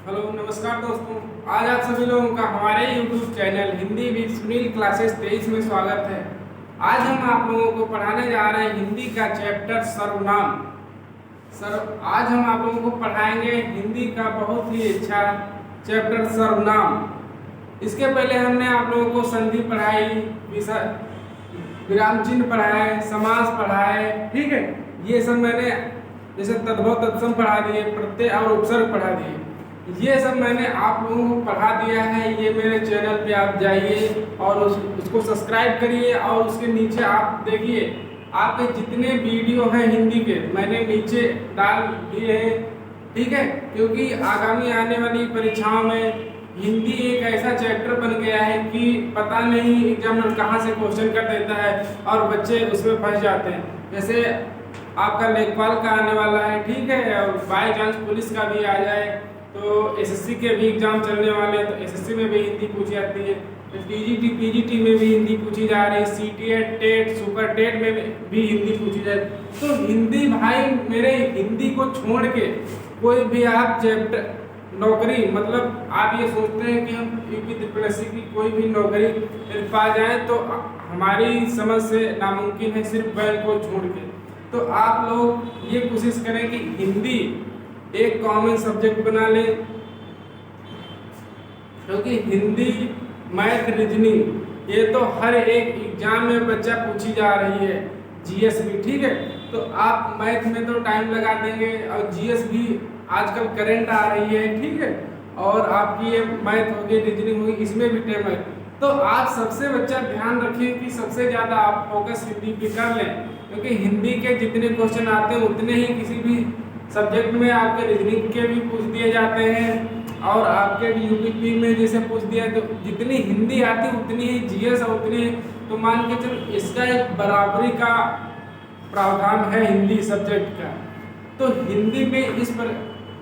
Hello नमस्कार दोस्तों। आज आप सभी लोगों का हमारे YouTube channel Hindi with Sunil classes 23 में स्वागत है। आज हम आप लोगों को पढ़ाने जा रहे हैं हिंदी का चैप्टर सर्वनाम। आज हम आप लोगों को पढ़ाएंगे हिंदी का बहुत ही अच्छा चैप्टर सर्वनाम। इसके पहले हमने आप लोगों को संधि पढ़ाई, विराम चिन्ह पढ़ाए, समास पढ़ाए, ठीक है। ये सब मैंने जैसे तद्भव तत्सम पढ़ा दिए, प्रत्यय और उपसर्ग पढ़ा दिए, ये सब मैंने आप लोगों को पढ़ा दिया है। ये मेरे चैनल पे आप जाइए और उसको सब्सक्राइब करिए और उसके नीचे आप देखिए आपके जितने वीडियो हैं हिंदी के मैंने नीचे डाल दिए हैं, ठीक है। क्योंकि आगामी आने वाली परीक्षाओं में हिंदी एक ऐसा चैप्टर बन गया है कि पता नहीं एग्जामिनर कहाँ से क्वेश्चन कर देता है और बच्चे उसमें फंस जाते हैं। जैसे आपका लेखपाल का आने वाला है, ठीक है, और बाई चांस पुलिस का भी आ जाए तो एसएससी के भी एग्जाम चलने वाले हैं तो एसएससी में भी हिंदी पूछी जाती है, पीजीटी में भी हिंदी पूछी जा रही है, सीटीएट, टेट, सुपर टेट में भी हिंदी पूछी जाए। तो हिंदी भाई मेरे, हिंदी को छोड़ के कोई भी आप चैप्टर नौकरी, मतलब आप ये सोचते हैं कि हम यूपी त्रिपल की कोई भी नौकरी पा जाए तो हमारी समझ से नामुमकिन है, सिर्फ बैंक को छोड़ के। तो आप लोग ये कोशिश करें कि हिंदी एक कॉमन सब्जेक्ट बना ले, क्योंकि हिंदी, मैथ, रीजनिंग ये तो हर एक एग्जाम में बच्चा पूछी जा रही है, जीएस भी, ठीक है। तो आप मैथ में तो टाइम लगा देंगे और जीएस भी आजकल करंट आ रही है, ठीक है, और आपकी ये मैथ होगी, रीजनिंग होगी, इसमें भी टाइम है। तो आप सबसे बच्चा ध्यान रखिए कि सबसे ज़्यादा आप फोकस हिंदी पे कर लें, क्योंकि हिंदी के जितने क्वेश्चन आते हैं उतने ही किसी भी सब्जेक्ट में आपके रीजनिंग के भी पूछ दिए जाते हैं और आपके यूपी में जैसे पूछ दिया, तो जितनी हिंदी आती उतनी ही जीएस और उतनी, तो मान के चलो इसका एक बराबरी का प्रावधान है हिंदी सब्जेक्ट का। तो हिंदी में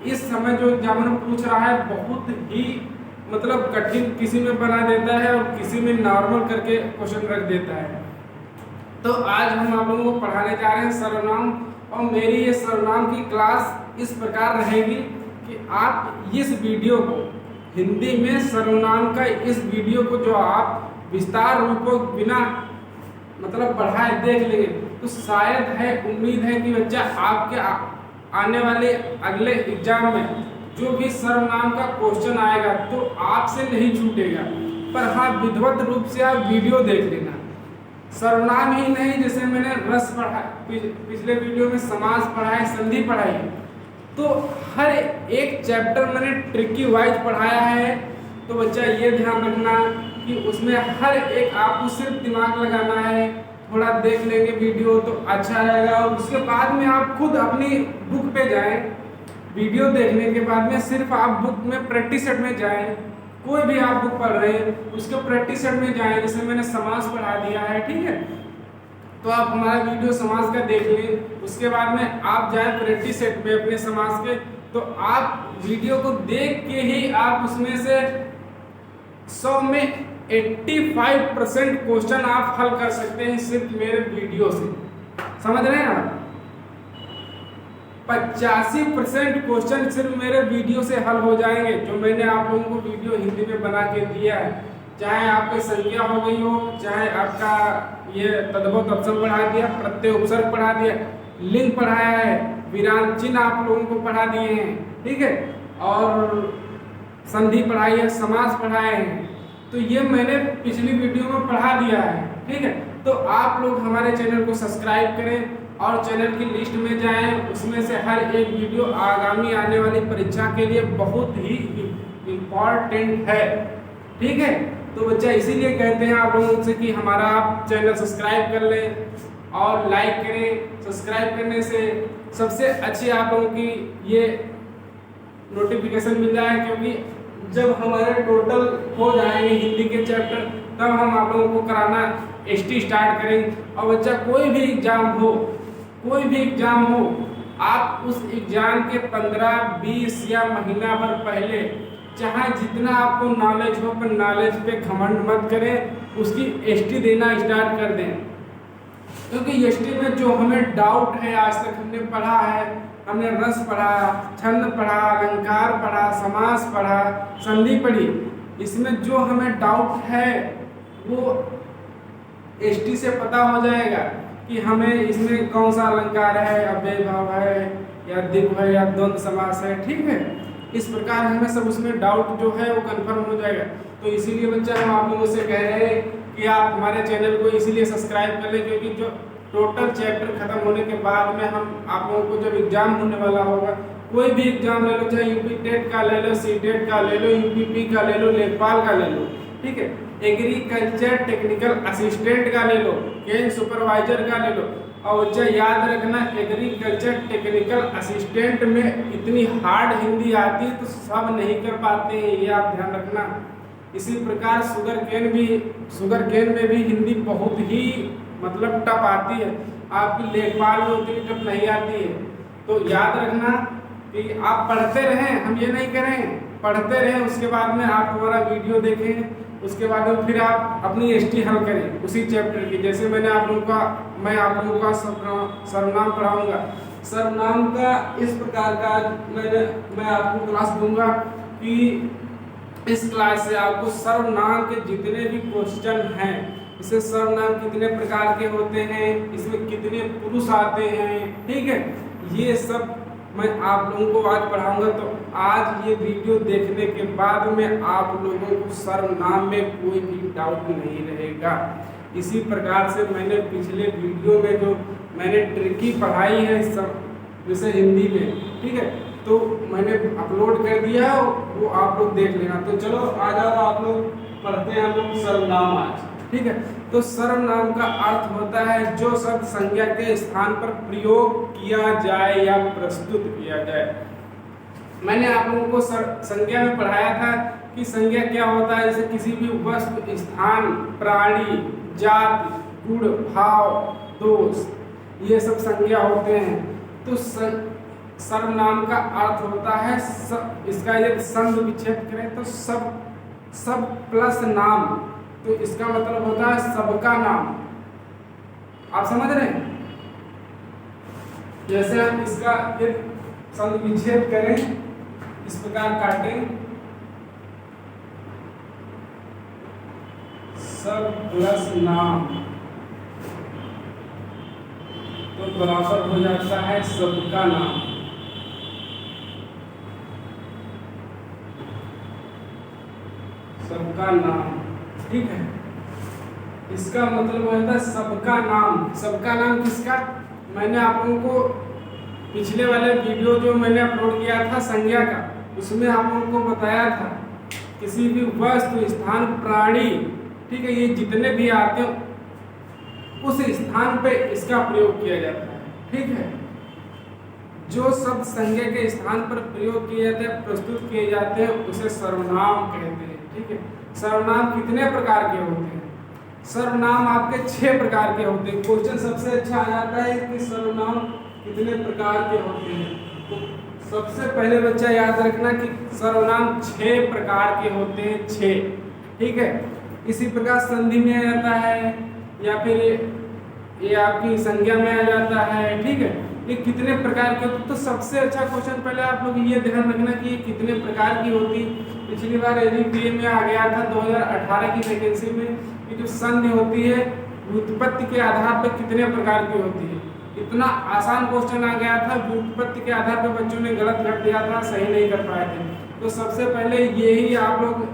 इस समय जो एग्जामिनर पूछ रहा है बहुत ही मतलब कठिन किसी में बना देता है और किसी में नॉर्मल करके क्वेश्चन रख देता है। तो आज हम आप लोगों को पढ़ाने जा रहे हैं सर्वनाम, और मेरी ये सर्वनाम की क्लास इस प्रकार रहेगी कि आप इस वीडियो को हिंदी में सर्वनाम का इस वीडियो को जो आप विस्तार रूप बिना मतलब पढ़ाए देख लेंगे तो शायद है, उम्मीद है कि बच्चा आपके आने वाले अगले एग्जाम में जो भी सर्वनाम का क्वेश्चन आएगा तो आपसे नहीं छूटेगा। पर हाँ, विधिवत रूप से आप वीडियो देख लेना। सर्वनाम ही नहीं, जैसे मैंने रस पढ़ा, पिछले वीडियो में समास पढ़ाया, संधि पढ़ाई, तो हर एक चैप्टर मैंने ट्रिकी वाइज पढ़ाया है। तो बच्चा ये ध्यान रखना कि उसमें हर एक आपको सिर्फ दिमाग लगाना है, थोड़ा देख लेंगे वीडियो तो अच्छा रहेगा। और उसके बाद में आप खुद अपनी बुक पे जाएं, वीडियो देखने के बाद में सिर्फ आप बुक में प्रैक्टिस सेट में जाएं, कोई भी आप बुक पढ़ रहे हैं उसके प्रैक्टिस सेट में जाएं। जैसे मैंने समास पढ़ा दिया है, ठीक है, तो आप हमारा वीडियो समास का देख लें, उसके बाद में आप जाएं प्रैक्टिस सेट पे अपने समास के, तो आप वीडियो को देख के ही आप उसमें से 100 में 85% क्वेश्चन आप हल कर सकते हैं सिर्फ मेरे वीडियो से। समझ रहे हैं आप? 85% क्वेश्चन सिर्फ मेरे वीडियो से हल हो जाएंगे, जो मैंने आप लोगों को वीडियो हिंदी में बना के दिया है। चाहे आपकी संख्या हो गई हो, चाहे आपका ये तद्भव तत्सम पढ़ा दिया, प्रत्यय उपसर्ग पढ़ा दिया, लिंग पढ़ाया है, विराम चिन्ह आप लोगों को पढ़ा दिए हैं, ठीक है, और संधि पढ़ाई है, समास पढ़ाए हैं, तो ये मैंने पिछली वीडियो में पढ़ा दिया है, ठीक है। तो आप लोग हमारे चैनल को सब्सक्राइब करें और चैनल की लिस्ट में जाएं, उसमें से हर एक वीडियो आगामी आने वाली परीक्षा के लिए बहुत ही इम्पॉर्टेंट है, ठीक है। तो बच्चा इसीलिए कहते हैं आप लोगों से कि हमारा आप चैनल सब्सक्राइब कर लें और लाइक करें। सब्सक्राइब करने से सबसे अच्छी आप लोगों की ये नोटिफिकेशन मिल जाए, क्योंकि जब हमारे टोटल हो जाएंगे हिंदी के चैप्टर तब हम आप लोगों को कराना एसटी स्टार्ट करेंगे। और बच्चा कोई भी एग्जाम हो, कोई भी एग्जाम हो, आप उस एग्जाम के 15-20 या महीना भर पहले चाहे जितना आपको नॉलेज हो पर नॉलेज पे घमंड मत करें, उसकी एसटी देना स्टार्ट कर दें। क्योंकि एसटी में जो हमें डाउट है, आज तक हमने पढ़ा है, हमने रस पढ़ा, छंद पढ़ा, अलंकार पढ़ा, समास पढ़ा, संधि पढ़ी। इसमें जो हमें डाउट है वो एसटी से पता हो जाएगा कि हमें इसमें कौन सा अलंकार है, अव्यय भाव है या दिव्य है या द्वंद्व समास है, ठीक है। इस प्रकार हमें सब उसमें डाउट जो है वो कंफर्म हो जाएगा। तो इसीलिए बच्चा हम आप लोगों से कह रहे हैं कि आप हमारे चैनल को इसीलिए सब्सक्राइब कर लें, क्योंकि जो टोटल चैप्टर खत्म होने के बाद में हम आप लोगों को जब एग्जाम होने वाला होगा, कोई भी एग्जाम ले लो, चाहे यूपी टेट का ले लो, सी टेट का ले लो, यूपीपी का ले लो, लेखपाल का ले लो, ठीक है, एग्रीकल्चर टेक्निकल असिस्टेंट का ले लो, केन सुपरवाइजर का ले लो। और बच्चा याद रखना, एग्रीकल्चर टेक्निकल असिस्टेंट में इतनी हार्ड हिंदी आती है तो सब नहीं कर पाते हैं, ये आप ध्यान रखना। इसी प्रकार शुगर केन में भी हिंदी बहुत ही मतलब टफ आती है, आपकी लेखपाल में उतनी टफ नहीं आती है। तो याद रखना कि आप पढ़ते रहें, हम ये नहीं करें, पढ़ते रहें, उसके बाद में आप हमारा वीडियो देखें, उसके बाद में फिर आप अपनी एसटी हल करें उसी चैप्टर की। जैसे मैं आप लोगों का सर्वनाम पढ़ाऊंगा। सर्वनाम का इस प्रकार का मैं आपको क्लास दूंगा कि इस क्लास से आपको सर्वनाम के जितने भी क्वेश्चन हैं, इसे सर्वनाम कितने प्रकार के होते हैं, इसमें कितने पुरुष आते हैं, ठीक है, ये सब मैं आप लोगों को आज पढ़ाऊंगा। तो आज ये वीडियो देखने के बाद में आप लोगों को सर्वनाम में कोई भी डाउट नहीं रहेगा। इसी प्रकार से मैंने पिछले वीडियो में जो मैंने ट्रिकी पढ़ाई है सब जैसे हिंदी में, ठीक है, तो मैंने अपलोड कर दिया है, वो आप लोग देख लेना। तो चलो आ जाओ, आप लोग पढ़ते हैं हम लोग सर्वनाम आज, ठीक है। तो सर्वनाम का अर्थ होता है जो शब्द संज्ञा के स्थान पर प्रयोग किया जाए या प्रस्तुत किया जाए। मैंने आप लोगों को संज्ञा में पढ़ाया था कि संज्ञा क्या होता है, जैसे किसी भी वस्तु, स्थान, प्राणी, जाति, गुण, भाव, दोष, ये सब संज्ञा होते हैं। तो सर्वनाम का अर्थ होता है इसका यदि संधि विच्छेद करें तो सब प्लस नाम, तो इसका मतलब होता है सबका नाम। आप समझ रहे हैं? जैसे हम इसका एक संधि विच्छेद करें, इस प्रकार काटें, सब प्लस नाम, तो बराबर हो जाता है सबका नाम। सबका नाम, ठीक है, इसका मतलब होता है सबका नाम। सबका नाम किसका? मैंने आप लोगों को पिछले वाले वीडियो जो मैंने अपलोड किया था संज्ञा का, उसमें आप लोगों को बताया था किसी भी वस्तु, स्थान, प्राणी, ठीक है, ये जितने भी आते हैं उस स्थान पे इसका प्रयोग किया जाता है, ठीक है। जो शब्द संज्ञा के स्थान पर प्रयोग किए जाते हैं, प्रस्तुत किए जाते हैं, उसे सर्वनाम कहते हैं, ठीक है। सर्वनाम कितने प्रकार के होते हैं? सर्वनाम आपके 6 प्रकार के होते हैं। क्वेश्चन सबसे अच्छा आ जाता है कि सर्वनाम कितने प्रकार के होते हैं। तो सबसे पहले बच्चा याद रखना कि सर्वनाम 6 प्रकार के होते हैं, 6, ठीक है। इसी प्रकार संधि में आ जाता है या फिर ये आपकी संज्ञा में आ जाता है, ठीक है। ये कितने प्रकार के होते? तो सबसे अच्छा क्वेश्चन पहले आप लोग ये ध्यान रखना कि ये कितने प्रकार की होती। पिछली बार एजीपीए में आ गया था 2018 की वैकेंसी में, ये जो संधि होती है व्युत्पत्ति के आधार पर कितने प्रकार की होती है। इतना आसान क्वेश्चन आ गया था, व्युत्पत्ति के आधार पर बच्चों ने गलत कर दिया था, सही नहीं कर पाए थे। तो सबसे पहले यही आप लोग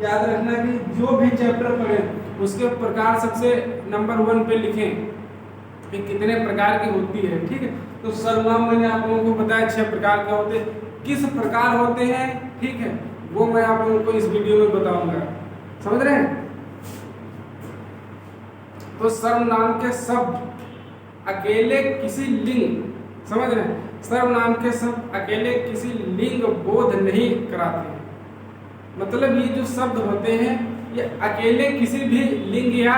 याद रखना कि जो भी चैप्टर पढ़ें उसके प्रकार सबसे नंबर 1 पे लिखें कि कितने प्रकार की होती है, ठीक है। तो सर्वनाम मैंने आप लोगों को बताया 6 प्रकार के होते हैं। किस प्रकार होते हैं, ठीक है, वो मैं आप लोगों को इस वीडियो में बताऊंगा। समझ रहे हैं? तो सर्वनाम के शब्द अकेले किसी लिंग, समझ रहे हैं, सर्वनाम के शब्द अकेले किसी लिंग बोध नहीं कराते हैं। मतलब ये जो शब्द होते हैं ये अकेले किसी भी लिंग या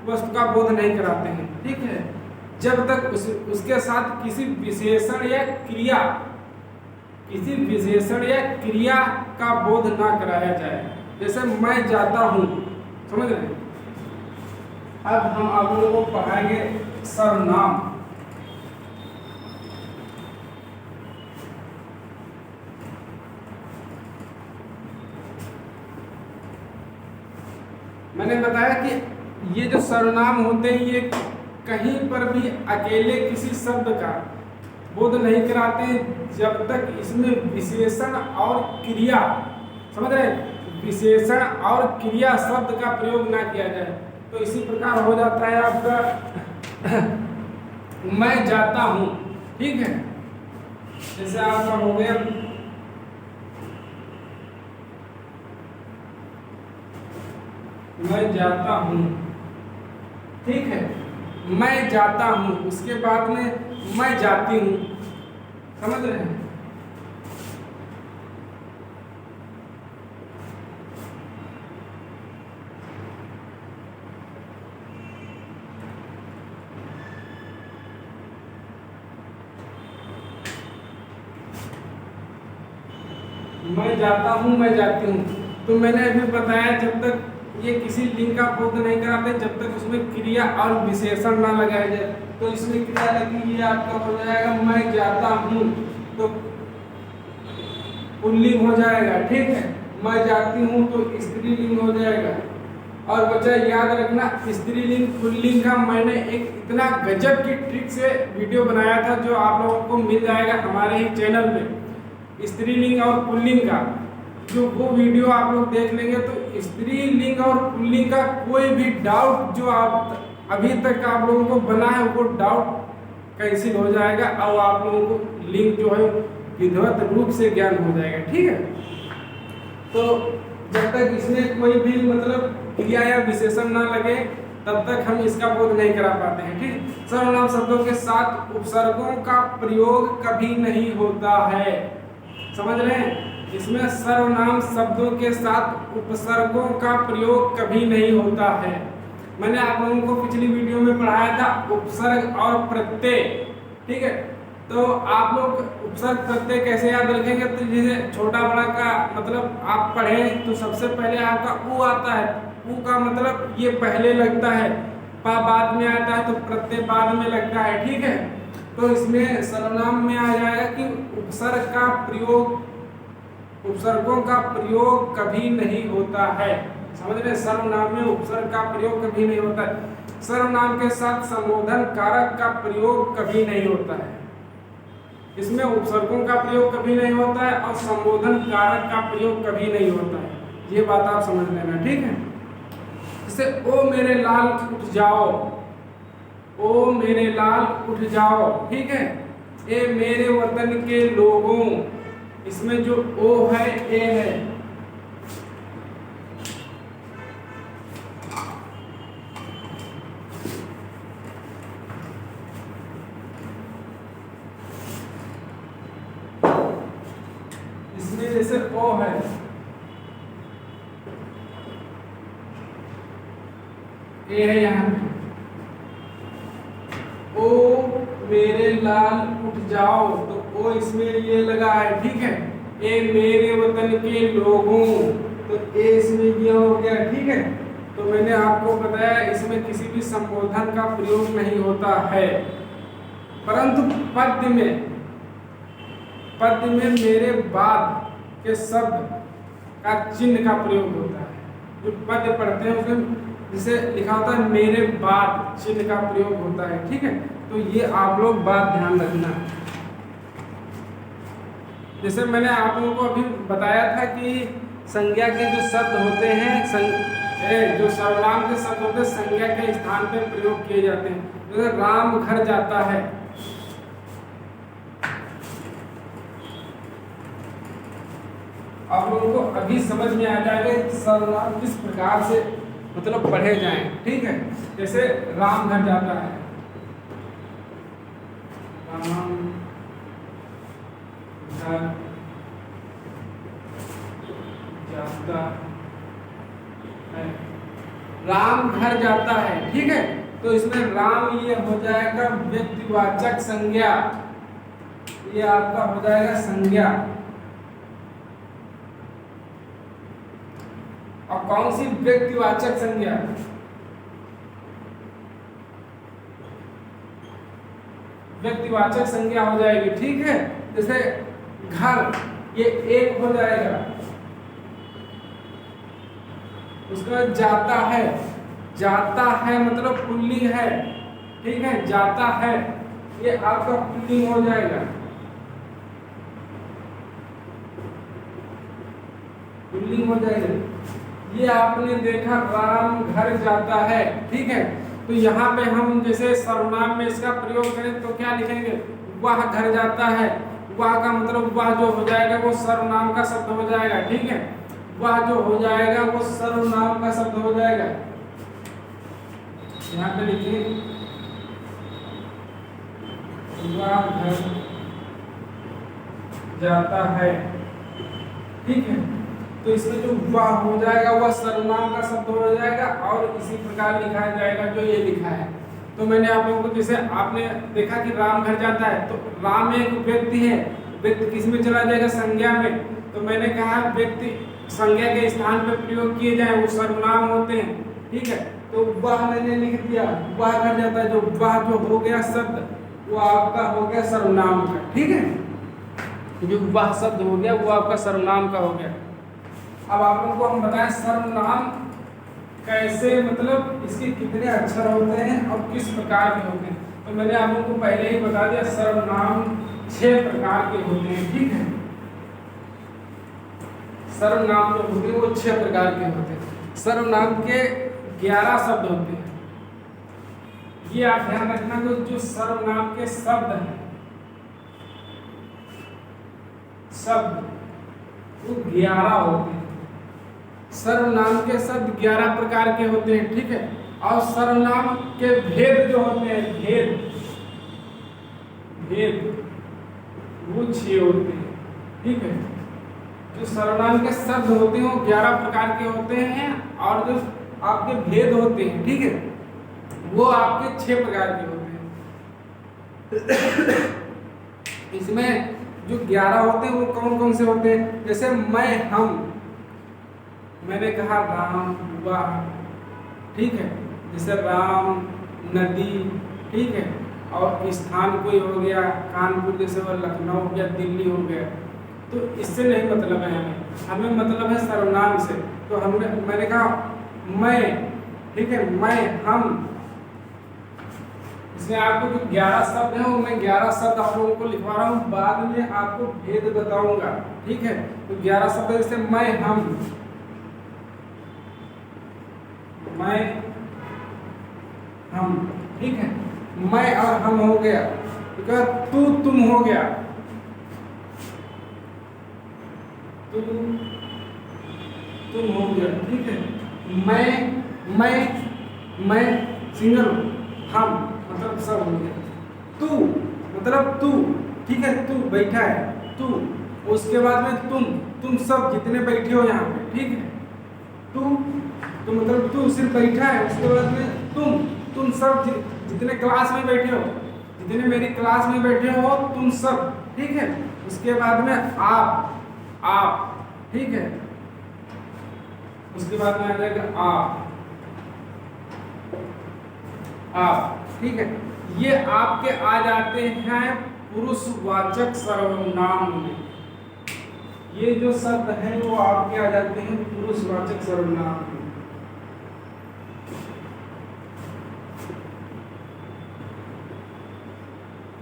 वस्तु का बोध नहीं कराते हैं, ठीक है, जब तक उसके साथ किसी विशेषण या क्रिया का बोध ना कराया जाए। जैसे मैं जाता हूँ, समझ रहे हैं। अब हम आप लोगों को पढ़ाएंगे सर्वनाम। मैंने बताया कि ये जो सर्वनाम होते हैं ये कहीं पर भी अकेले किसी शब्द का बोध नहीं कराते हैं जब तक इसमें विशेषण और क्रिया, समझ रहे हैं, विशेषण और क्रिया शब्द का प्रयोग ना किया जाए। तो इसी प्रकार हो जाता है आपका मैं जाता हूँ, ठीक है। जैसे आपका हो गया मैं जाता हूँ, ठीक है, मैं जाता हूँ, उसके बाद में मैं जाती हूँ, समझ रहे हैं। मैं जाता हूँ, मैं जाती हूँ। तो मैंने अभी बताया जब तक ये किसी लिंग का बोध नहीं कराते जब तक उसमें क्रिया और विशेषण ना लगाया जाए। तो इसमें क्रिया लगी, ये आपका हो जाएगा मैं जाता हूँ, तो पुल्लिंग हो जाएगा, ठीक है। मैं जाती हूँ तो स्त्रीलिंग हो जाएगा। और बच्चा याद रखना, स्त्रीलिंग पुल्लिंग का मैंने एक इतना गजब की ट्रिक से वीडियो बनाया था जो आप लोगों को मिल जाएगा हमारे ही चैनल पे। स्त्रीलिंग और पुल्लिंग का जो वो वीडियो आप लोग देख लेंगे तो स्त्रीलिंग और पुल्लिंग का कोई भी डाउट जो आप अभी तक आप लोगों को बना है वो डाउट कैंसिल हो जाएगा और आप लोगों को लिंग जो है विधिवत रूप से ज्ञान हो जाएगा, ठीक है। तो जब तक इसमें कोई भी मतलब क्रिया या विशेषण ना लगे तब तक हम इसका बोध नहीं करा पाते हैं, ठीक। सर्वनाम शब्दों के साथ उपसर्गों का प्रयोग कभी नहीं होता है, समझ रहे हैं। इसमें सर्वनाम शब्दों के साथ उपसर्गों का प्रयोग कभी नहीं होता है। मैंने आप लोगों को पिछली वीडियो में पढ़ाया था उपसर्ग और प्रत्यय, ठीक है। तो आप लोग उपसर्ग प्रत्यय कैसे याद रखेंगे, तो जैसे छोटा बड़ा का मतलब आप पढ़ें तो सबसे पहले आपका ऊ आता है, ऊ का मतलब ये पहले लगता है, पा बाद में आता है, तो प्रत्यय बाद में लगता है, ठीक है। तो इसमें सर्वनाम में आ जाएगा कि उपसर्ग का प्रयोग, उपसर्गों का प्रयोग कभी नहीं होता है, समझ रहे। सर्वनाम में उपसर्ग का प्रयोग कभी नहीं होता है। सर्वनाम के साथ संबोधन कारक का प्रयोग कभी नहीं होता है। इसमें उपसर्गों का प्रयोग कभी नहीं होता है और संबोधन कारक का प्रयोग कभी नहीं होता है, ये बात आप समझ लेना, ठीक है। जैसे ओ मेरे लाल उठ जाओ, ओ मेरे लाल उठ जाओ, ठीक है। ए मेरे वतन के लोगों, इसमें जो ओ है ए है, इसमें जैसे ओ है, ए है यहाँ, ओ मेरे लाल उठ जाओ, तो ओ इसमें ये लगा है, ठीक है। ए मेरे वतन के लोगों, तो ए इसमें ये हो गया, ठीक है। तो मैंने आपको बताया इसमें किसी भी संबोधन का प्रयोग नहीं होता है, परंतु पद्य में मेरे बाद के शब्द का चिन्ह का प्रयोग होता है। जो पद्य पढ़ते हैं उसमें जिसे लिखा होता है मेरे बाद चिन्ह का प्रयोग होता है, ठीक है। तो ये आप लोग बात ध्यान रखना। जैसे मैंने आप लोगों को अभी बताया था कि संज्ञा के जो शब्द होते हैं, जो सर्वनाम के शब्द होते हैं संज्ञा के स्थान पे प्रयोग किए जाते हैं। जैसे राम घर जाता है, आप लोगों को अभी समझ में आ जाएगा सर्वनाम किस प्रकार से मतलब पढ़े जाएं, ठीक है। जैसे राम घर जाता है, राम घर जाता है, राम घर जाता है, ठीक है। तो इसमें राम ये हो जाएगा व्यक्तिवाचक संज्ञा, ये आपका हो जाएगा संज्ञा। और कौन सी व्यक्तिवाचक संज्ञा, व्यक्तिवाचक संज्ञा हो जाएगी, ठीक है। जैसे घर, ये एक हो जाएगा, उसके बाद जाता है, जाता है मतलब पुल्लिंग है, ठीक है, जाता है ये आपका पुल्लिंग हो जाएगा, पुल्लिंग हो जाएगा। ये आपने देखा राम घर जाता है, ठीक है। तो यहाँ पे हम जैसे सर्वनाम में इसका प्रयोग करें तो क्या लिखेंगे, वह घर जाता है, वह का मतलब वह जो हो जाएगा वो सर्वनाम का शब्द हो जाएगा, ठीक है, वह जो हो जाएगा वो सर्वनाम का शब्द हो जाएगा। यहाँ पे लिखिए वह घर जाता है, ठीक है। तो इसमें जो वह हो जाएगा वह सर्वनाम का शब्द हो जाएगा और इसी प्रकार लिखा जाएगा जो ये लिखा है। तो मैंने आप लोगों को जैसे आपने देखा कि राम घर जाता है, तो राम एक व्यक्ति है, व्यक्ति किस में चला जाएगा, संज्ञा में। तो मैंने कहा व्यक्ति संज्ञा के स्थान पर प्रयोग किए जाए वो सर्वनाम होते हैं, ठीक है। तो वह मैंने लिख दिया, वह घर जाता है, जो वह जो हो गया शब्द वो आपका हो गया सर्वनाम का, ठीक है। जो वह शब्द हो गया वो आपका सर्वनाम का हो गया। अब आप लोगों को हम बताएं सर्वनाम कैसे, मतलब इसके कितने अक्षर होते हैं और किस प्रकार के होते हैं। तो मैंने आप लोगों को पहले ही बता दिया सर्वनाम 6 प्रकार के होते हैं, ठीक है। सर्वनाम जो होते हैं वो 6 प्रकार के होते हैं। सर्वनाम के 11 शब्द होते हैं। ये आप ध्यान रखना कि जो सर्वनाम के शब्द हैं, शब्द वो 11 होते हैं। सर्वनाम के शब्द 11 प्रकार के होते हैं, ठीक है। और सर्वनाम के भेद जो होते हैं, भेद भेद वो 6 होते हैं, ठीक है। जो सर्वनाम के शब्द होते हैं वो 11 प्रकार के होते हैं और जो आपके भेद होते हैं, ठीक है, वो आपके 6 प्रकार के होते हैं। इसमें जो 11 होते हैं वो कौन कौन से होते हैं, जैसे मैं, हम, मैंने कहा राम हुआ, ठीक है, जैसे राम, नदी, ठीक है, और स्थान कोई हो गया कानपुर, जैसे वो लखनऊ हो गया, दिल्ली हो गया। तो इससे नहीं मतलब है, हमें मतलब है सर्वनाम से। तो मैंने कहा मैं, ठीक है, मैं, हम, इसमें आपको जो 11 शब्द हैं वो मैं 11 शब्द आप लोगों को लिखवा रहा हूँ, बाद में आपको भेद बताऊंगा, ठीक है। तो 11 शब्द जैसे मैं, हम, मैं, हम, ठीक है, मैं और हम हो गया, ठीक है। तू, तुम हो गया, तू, तुम हो गया, ठीक है। मैं सिंगल, हम मतलब सब हो गया। तू मतलब तू, ठीक है, तू बैठा है, तू। उसके बाद में तुम सब जितने बैठे हो यहाँ पे, ठीक है। तू तो मतलब तू सिर्फ बैठा है। उसके बाद में तुम सब जितने क्लास में बैठे हो, जितने मेरी क्लास में बैठे हो तुम सब, ठीक है। उसके बाद में आप, ठीक है। उसके बाद में आ जाएगा आप, ठीक है। ये आपके आ जाते हैं पुरुषवाचक सर्वनाम में। ये जो शब्द हैं वो आपके आ जाते हैं पुरुषवाचक सर्वनाम में।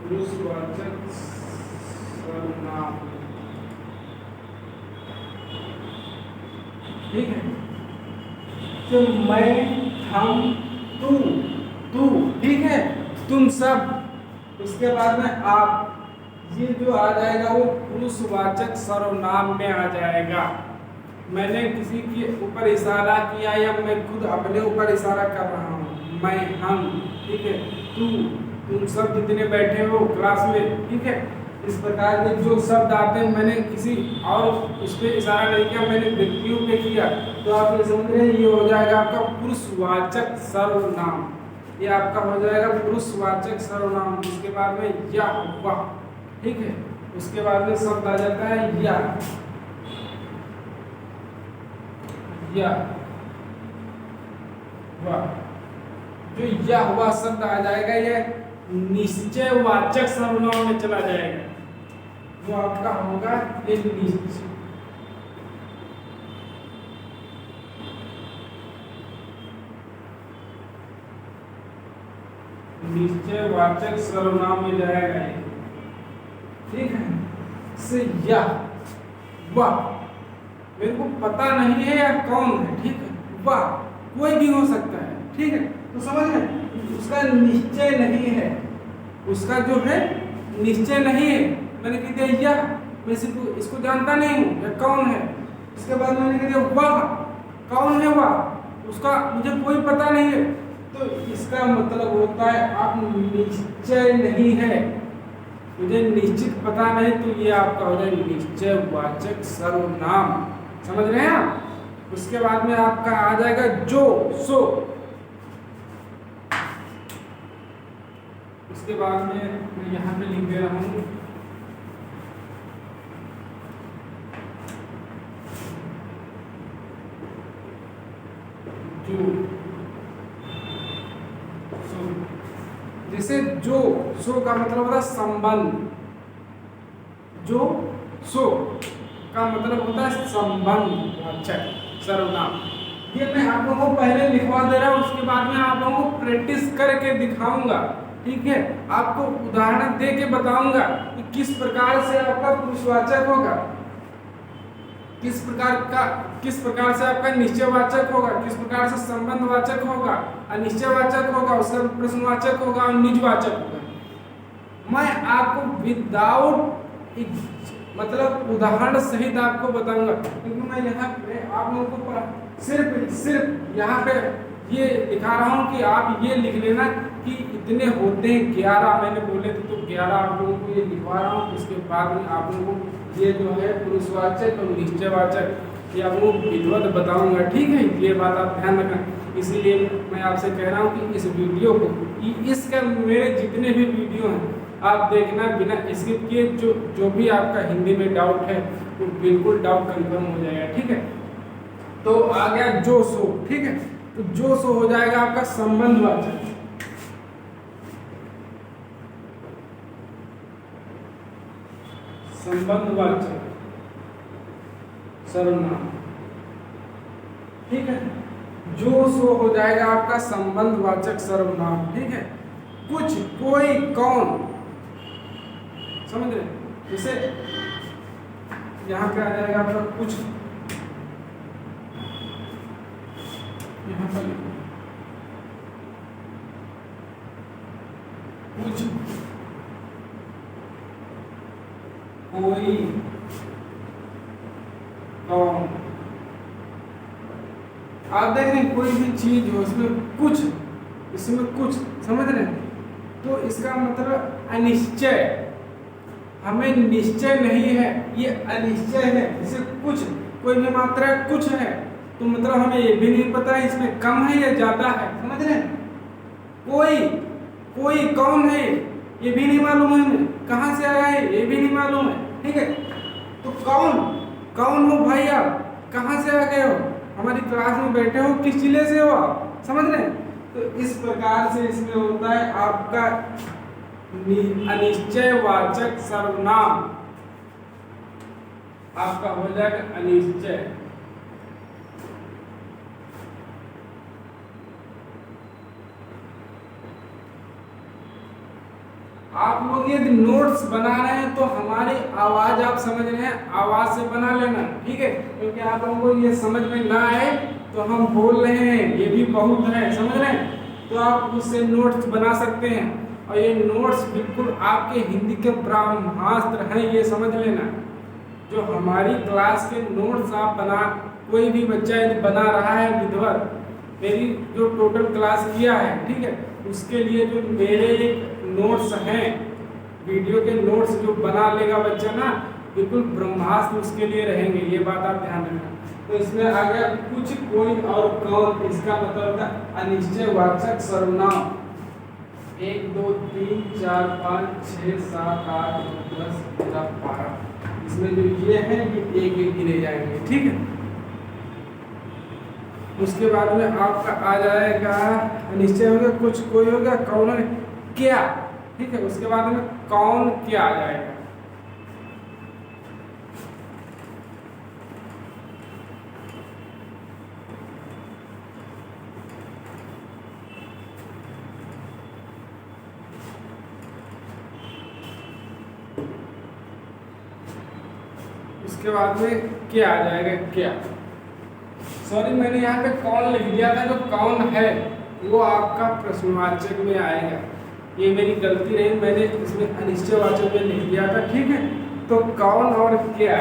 पुरुषवाचक सर्वनाम, ठीक है। तो मैं, हम, तू, ठीक है, तुम सब। उसके बाद में आप, ये जो आ जाएगा वो पुरुषवाचक सर्वनाम में आ जाएगा। मैंने किसी के ऊपर इशारा किया या मैं खुद अपने ऊपर इशारा कर रहा हूँ। मैं, हम, ठीक है, तुम सब जितने बैठे हो क्लास में, ठीक है। इस प्रकार के जो शब्द आते हैं मैंने किसी और उस पर इशारा नहीं किया, मैंने व्यक्तियों पे किया। तो आप ये समझ रहे हैं, ये हो जाएगा आपका पुरुषवाचक सर्वनाम। ये आपका हो जाएगा पुरुषवाचक सर्वनाम। जिसके बाद में या, वह, ठीक है। उसके बाद में शब्द आ जाता है या, वह। जो या हुआ शब्द आ जाएगा ये निश्चयवाचक सर्वनाम में चला जाएगा। वो आपका होगा ये निश्चय, निश्चयवाचक सर्वनाम में जाएगा ये, ठीक है। से या वह, मेरे को पता नहीं है या कौन है, ठीक है, वह कोई भी हो सकता है, ठीक है। तो समझ में, उसका निश्चय नहीं है, उसका जो है निश्चय नहीं है। मैंने कह दिया या, मैं इसको जानता नहीं हूँ या कौन है। इसके बाद मैंने कह दिया वह, कौन है वह, उसका मुझे कोई पता नहीं है। तो इसका मतलब होता है आप निश्चय नहीं है, मुझे निश्चित पता नहीं, तो ये आपका हो जाए निश्चयवाचक सर्वनाम। समझ रहे हैं आप। उसके बाद में आपका आ जाएगा जो सो। उसके बाद में मैं यहाँ पे लिख दे रहा हूँ जो सो। जैसे जो सो का मतलब होता है संबंध, जो सो का मतलब होता है संबंधवाचक सर्वनाम। ये मैं आप लोगों को पहले लिखवा दे रहा हूँ, उसके बाद में आप लोगों को प्रैक्टिस करके दिखाऊंगा, ठीक है। आपको उदाहरण दे के बताऊंगा कि किस प्रकार से आपका पुरुषवाचक होगा, किस प्रकार से आपका निश्चयवाचक होगा, किस प्रकार से संबंधवाचक होगा, अनिश्चयवाचक होगा, उसका प्रश्नवाचक होगा और निजवाचक होगा। मैं आपको विदाउट मतलब उदाहरण सहित आपको बताऊंगा, क्योंकि मैं यहाँ पे आप लोगों को सिर्फ यहाँ पे ये दिखा रहा हूँ कि आप ये लिख लेना कि इतने होते हैं 11, मैंने बोले थे तो 11 आप लोगों को ये लिखवा रहा हूँ। उसके बाद में आप लोगों को ये जो है पुरुषवाचक और निश्चयवाचक ये आप लोगों को विधिवत बताऊंगा, ठीक है। ये बात आप ध्यान रखना। इसीलिए मैं आपसे कह रहा हूँ कि इस वीडियो को, इसका मेरे जितने भी वीडियो हैं आप देखना बिना स्किप किए। जो भी आपका हिंदी में डाउट है वो बिल्कुल डाउट कंफर्म हो जाएगा, ठीक है। तो आ गया जो सो, ठीक है। तो जो सो हो जाएगा आपका संबंधवाचक, संबंधवाचक सर्वनाम, ठीक है। जो सो हो जाएगा आपका संबंधवाचक सर्वनाम, ठीक है। कुछ, कोई, कौन, समझ रहे। जैसे यहाँ पे आ जाएगा आपका कुछ, यहाँ पर कुछ, कोई, कौन। आप देख रहे हैं कोई भी चीज हो उसमें कुछ, इसमें कुछ, समझ रहे हैं। तो इसका मतलब अनिश्चय, हमें निश्चय नहीं है, ये अनिश्चय है। जैसे कुछ, कोई भी मात्रा कुछ है तो मतलब हमें ये भी नहीं पता है इसमें कम है या ज्यादा है, समझ रहे हैं। कोई कौन है ये भी नहीं मालूम है हमें, कहाँ से आया है ये भी नहीं मालूम है, ठीक है। तो कौन हो भाई, आप कहाँ से आ गए हो, हमारी क्लास में बैठे हो, किस जिले से हो आप, समझ रहे हैं। तो इस प्रकार से इसमें होता है आपका अनिश्चयवाचक सर्वनाम, आपका हो जाएगा अनिश्चय। आप लोग यदि नोट्स बना रहे हैं तो हमारी आवाज आप समझ रहे हैं, आवाज से बना लेना, ठीक है। क्योंकि आप लोगों को ये समझ में ना आए तो हम बोल रहे हैं ये भी बहुत है, समझ रहे हैं। तो आप उससे नोट्स बना सकते हैं और ये नोट्स बिल्कुल आपके हिंदी के ब्रह्मास्त्र हैं, ये समझ लेना। जो हमारी क्लास के नोट्स आप बना, कोई भी बच्चा यदि बना रहा है विधिवत, मेरी जो टोटल क्लास किया है, ठीक है, उसके लिए जो मेरे नोट्स हैं, वीडियो के नोट्स जो बना लेगा बच्चा ना, बिल्कुल ब्रह्मास्त्र उसके लिए रहेंगे, ये बात आप ध्यान रखना। तो इसमें आ गया कुछ, कोई और कौन, इसका मतलब था अनिश्चयवाचक सर्वनाम। 1 2 3 4 5 6 7 8 9 10 11 12, इसमें जो ये है ये एक एक गिने जाएंगे, ठीक है। उसके बाद में आपका आ जाएगा अनिश्चय हो गया, कुछ, कोई हो गया, कौन है, क्या, ठीक है। उसके बाद में कौन क्या आ जाएगा, उसके बाद में क्या आ जाएगा, क्या, सॉरी मैंने यहाँ पे कौन लिख दिया था, जो कौन है वो आपका प्रश्नवाचक में आएगा, ये मेरी गलती रही, मैंने इसमें अनिश्चयवाचक में लिख दिया था, ठीक है। तो कौन और क्या,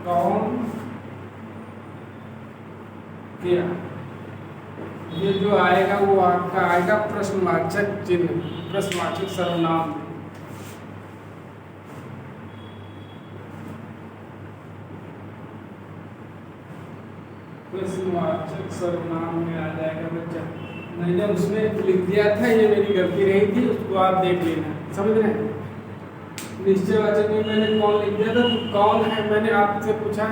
कौन क्या, ये जो आएगा वो आपका आएगा प्रश्नवाचक चिन्ह, प्रश्नवाचक सर्वनाम। प्रश्नवाचक सर्वनाम में आ जाएगा बच्चा, मैंने उसमें लिख दिया था, ये मेरी गलती रही थी, उसको आप देख लेना, समझ रहे हैं। निश्चयवाचक में मैंने कौन लिख दिया था, तो कौन है, मैंने आपसे पूछा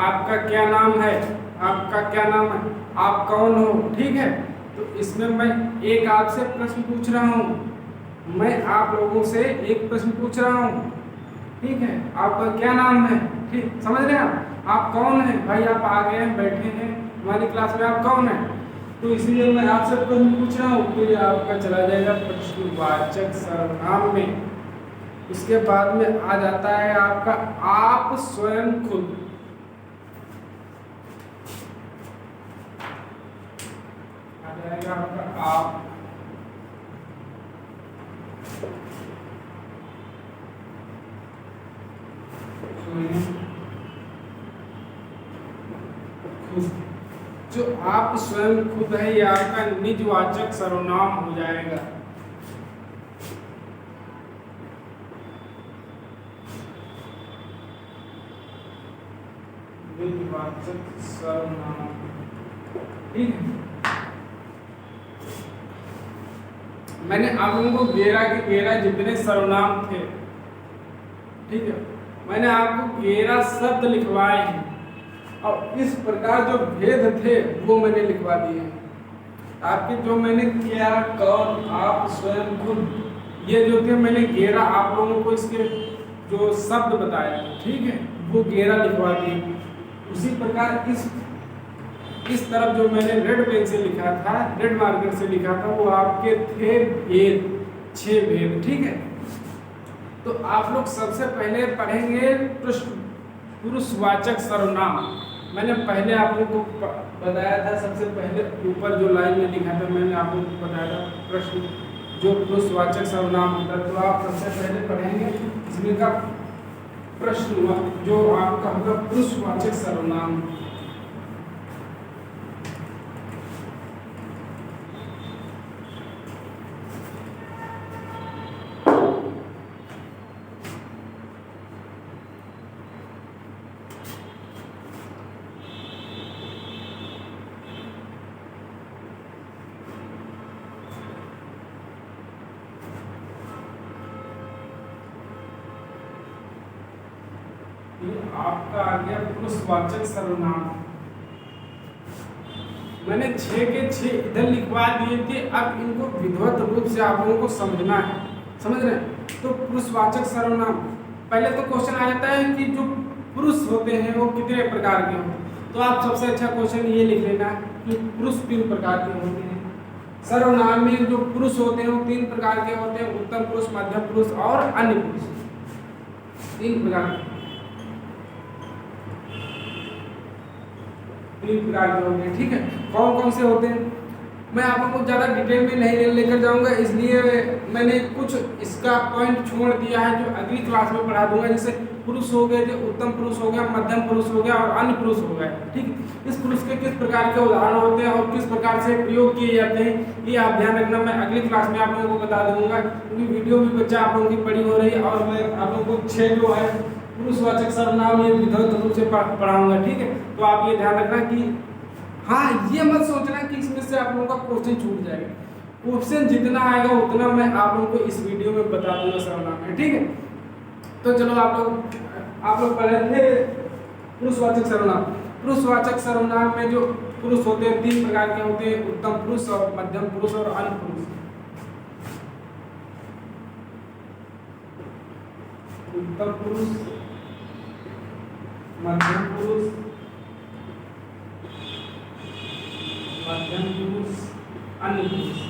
आपका क्या नाम है, आपका क्या नाम है, आप कौन हो, ठीक है। तो इसमें मैं एक आपसे प्रश्न पूछ रहा हूँ, मैं आप लोगों से एक प्रश्न पूछ रहा हूँ, ठीक है, आपका क्या नाम है, ठीक, समझ रहे हैं आप कौन है, भाई आप आ गए हैं, बैठे हैं हमारी क्लास में, आप कौन है, तो इसलिए मैं आपसे प्रश्न पूछ रहा हूँ, तो ये आपका चला जाएगा प्रश्नवाचक सर्वनाम में। उसके बाद में आ जाता है आपका आप स्वयं खुद, आ जाएगा आपका आप, जो आप स्वयं खुद है, ये आपका निजवाचक सर्वनाम हो जाएगा। निजवाचक सर्वनाम, ठीक है। मैंने आप लोगों को गेरा के गेरा जितने सर्वनाम थे, ठीक है, मैंने आपको 11 शब्द लिखवाए हैं, और इस प्रकार जो भेद थे वो मैंने लिखवा दिए हैं आपके, जो मैंने क्या, कौन, आप, स्वयं, खुद, ये जो थे मैंने 11 आप लोगों को इसके जो शब्द बताए, ठीक है, वो 11 लिखवा दिए। उसी प्रकार इस तरफ जो मैंने रेड पेन से लिखा था, रेड मार्कर से लिखा था, वो आपके थे भेद, 6 भेद, ठीक है। तो आप लोग सबसे पहले पढ़ेंगे पुरुषवाचक सर्वनाम। मैंने पहले आप लोगों को बताया था, सबसे पहले ऊपर जो लाइन में लिखा था मैंने आप लोगों को बताया था प्रश्न जो पुरुषवाचक सर्वनाम होता है, तो आप सबसे पहले पढ़ेंगे इसमें का प्रश्न जो आपका होगा पुरुषवाचक सर्वनाम। आपका आ गया पुरुषवाचक सर्वनाम। मैंने 6 के 6 इधर लिखवा दिए थे, अब इनको विधिवत रूप से आप लोगों को समझना है, समझ रहे हैं। तो पुरुषवाचक सर्वनाम, पहले तो क्वेश्चन आ जाता है कि जो पुरुष होते हैं वो कितने प्रकार के होते हैं, तो आप सबसे अच्छा क्वेश्चन ये लिख लेना कि पुरुष 3 प्रकार के होते हैं। सर्वनाम में जो पुरुष होते हैं वो 3 प्रकार के होते हैं, उत्तम पुरुष, मध्यम पुरुष और अन्य पुरुष, 3 प्रकार के होते हैं, ठीक है। कौन कौन से होते हैं मैं आप लोगों को ज़्यादा डिटेल में नहीं लेकर जाऊंगा, इसलिए मैंने कुछ इसका पॉइंट छोड़ दिया है जो अगली क्लास में पढ़ा दूंगा। जैसे पुरुष हो गए, जो उत्तम पुरुष हो गया, मध्यम पुरुष हो गया और अन्य पुरुष हो गया, ठीक है। इस पुरुष के किस प्रकार के उदाहरण होते हैं और किस प्रकार से प्रयोग किए जाते हैं, ये आप ध्यान रखना। मैं अगली क्लास में आप लोगों को बता दूंगा, क्योंकि वीडियो भी बच्चा आप लोगों की बड़ी हो रही है और मैं आप लोगों को 6 जो है पुरुषवाचक सर्वनाम ये विधिवत रूप से पढ़ाऊंगा, ठीक है। तो आप ये ध्यान रखना कि हाँ, ये मत सोचना कि इसमें से आप लोगों का क्वेश्चन छूट जाएगा। क्वेश्चन जितना आएगा उतना मैं आप लोगों को इस वीडियो में बता दूंगा सर्वनाम में, ठीक है। तो चलो आप लोग पढ़े थे पुरुषवाचक सर्वनाम। पुरुषवाचक सर्वनाम में जो पुरुष होते हैं 3 प्रकार के होते हैं, उत्तम पुरुष और मध्यम पुरुष और अन्य पुरुष। उत्तम पुरुष, मध्यम पुरुष, मध्यम पुरुष, अन्य पुरुष।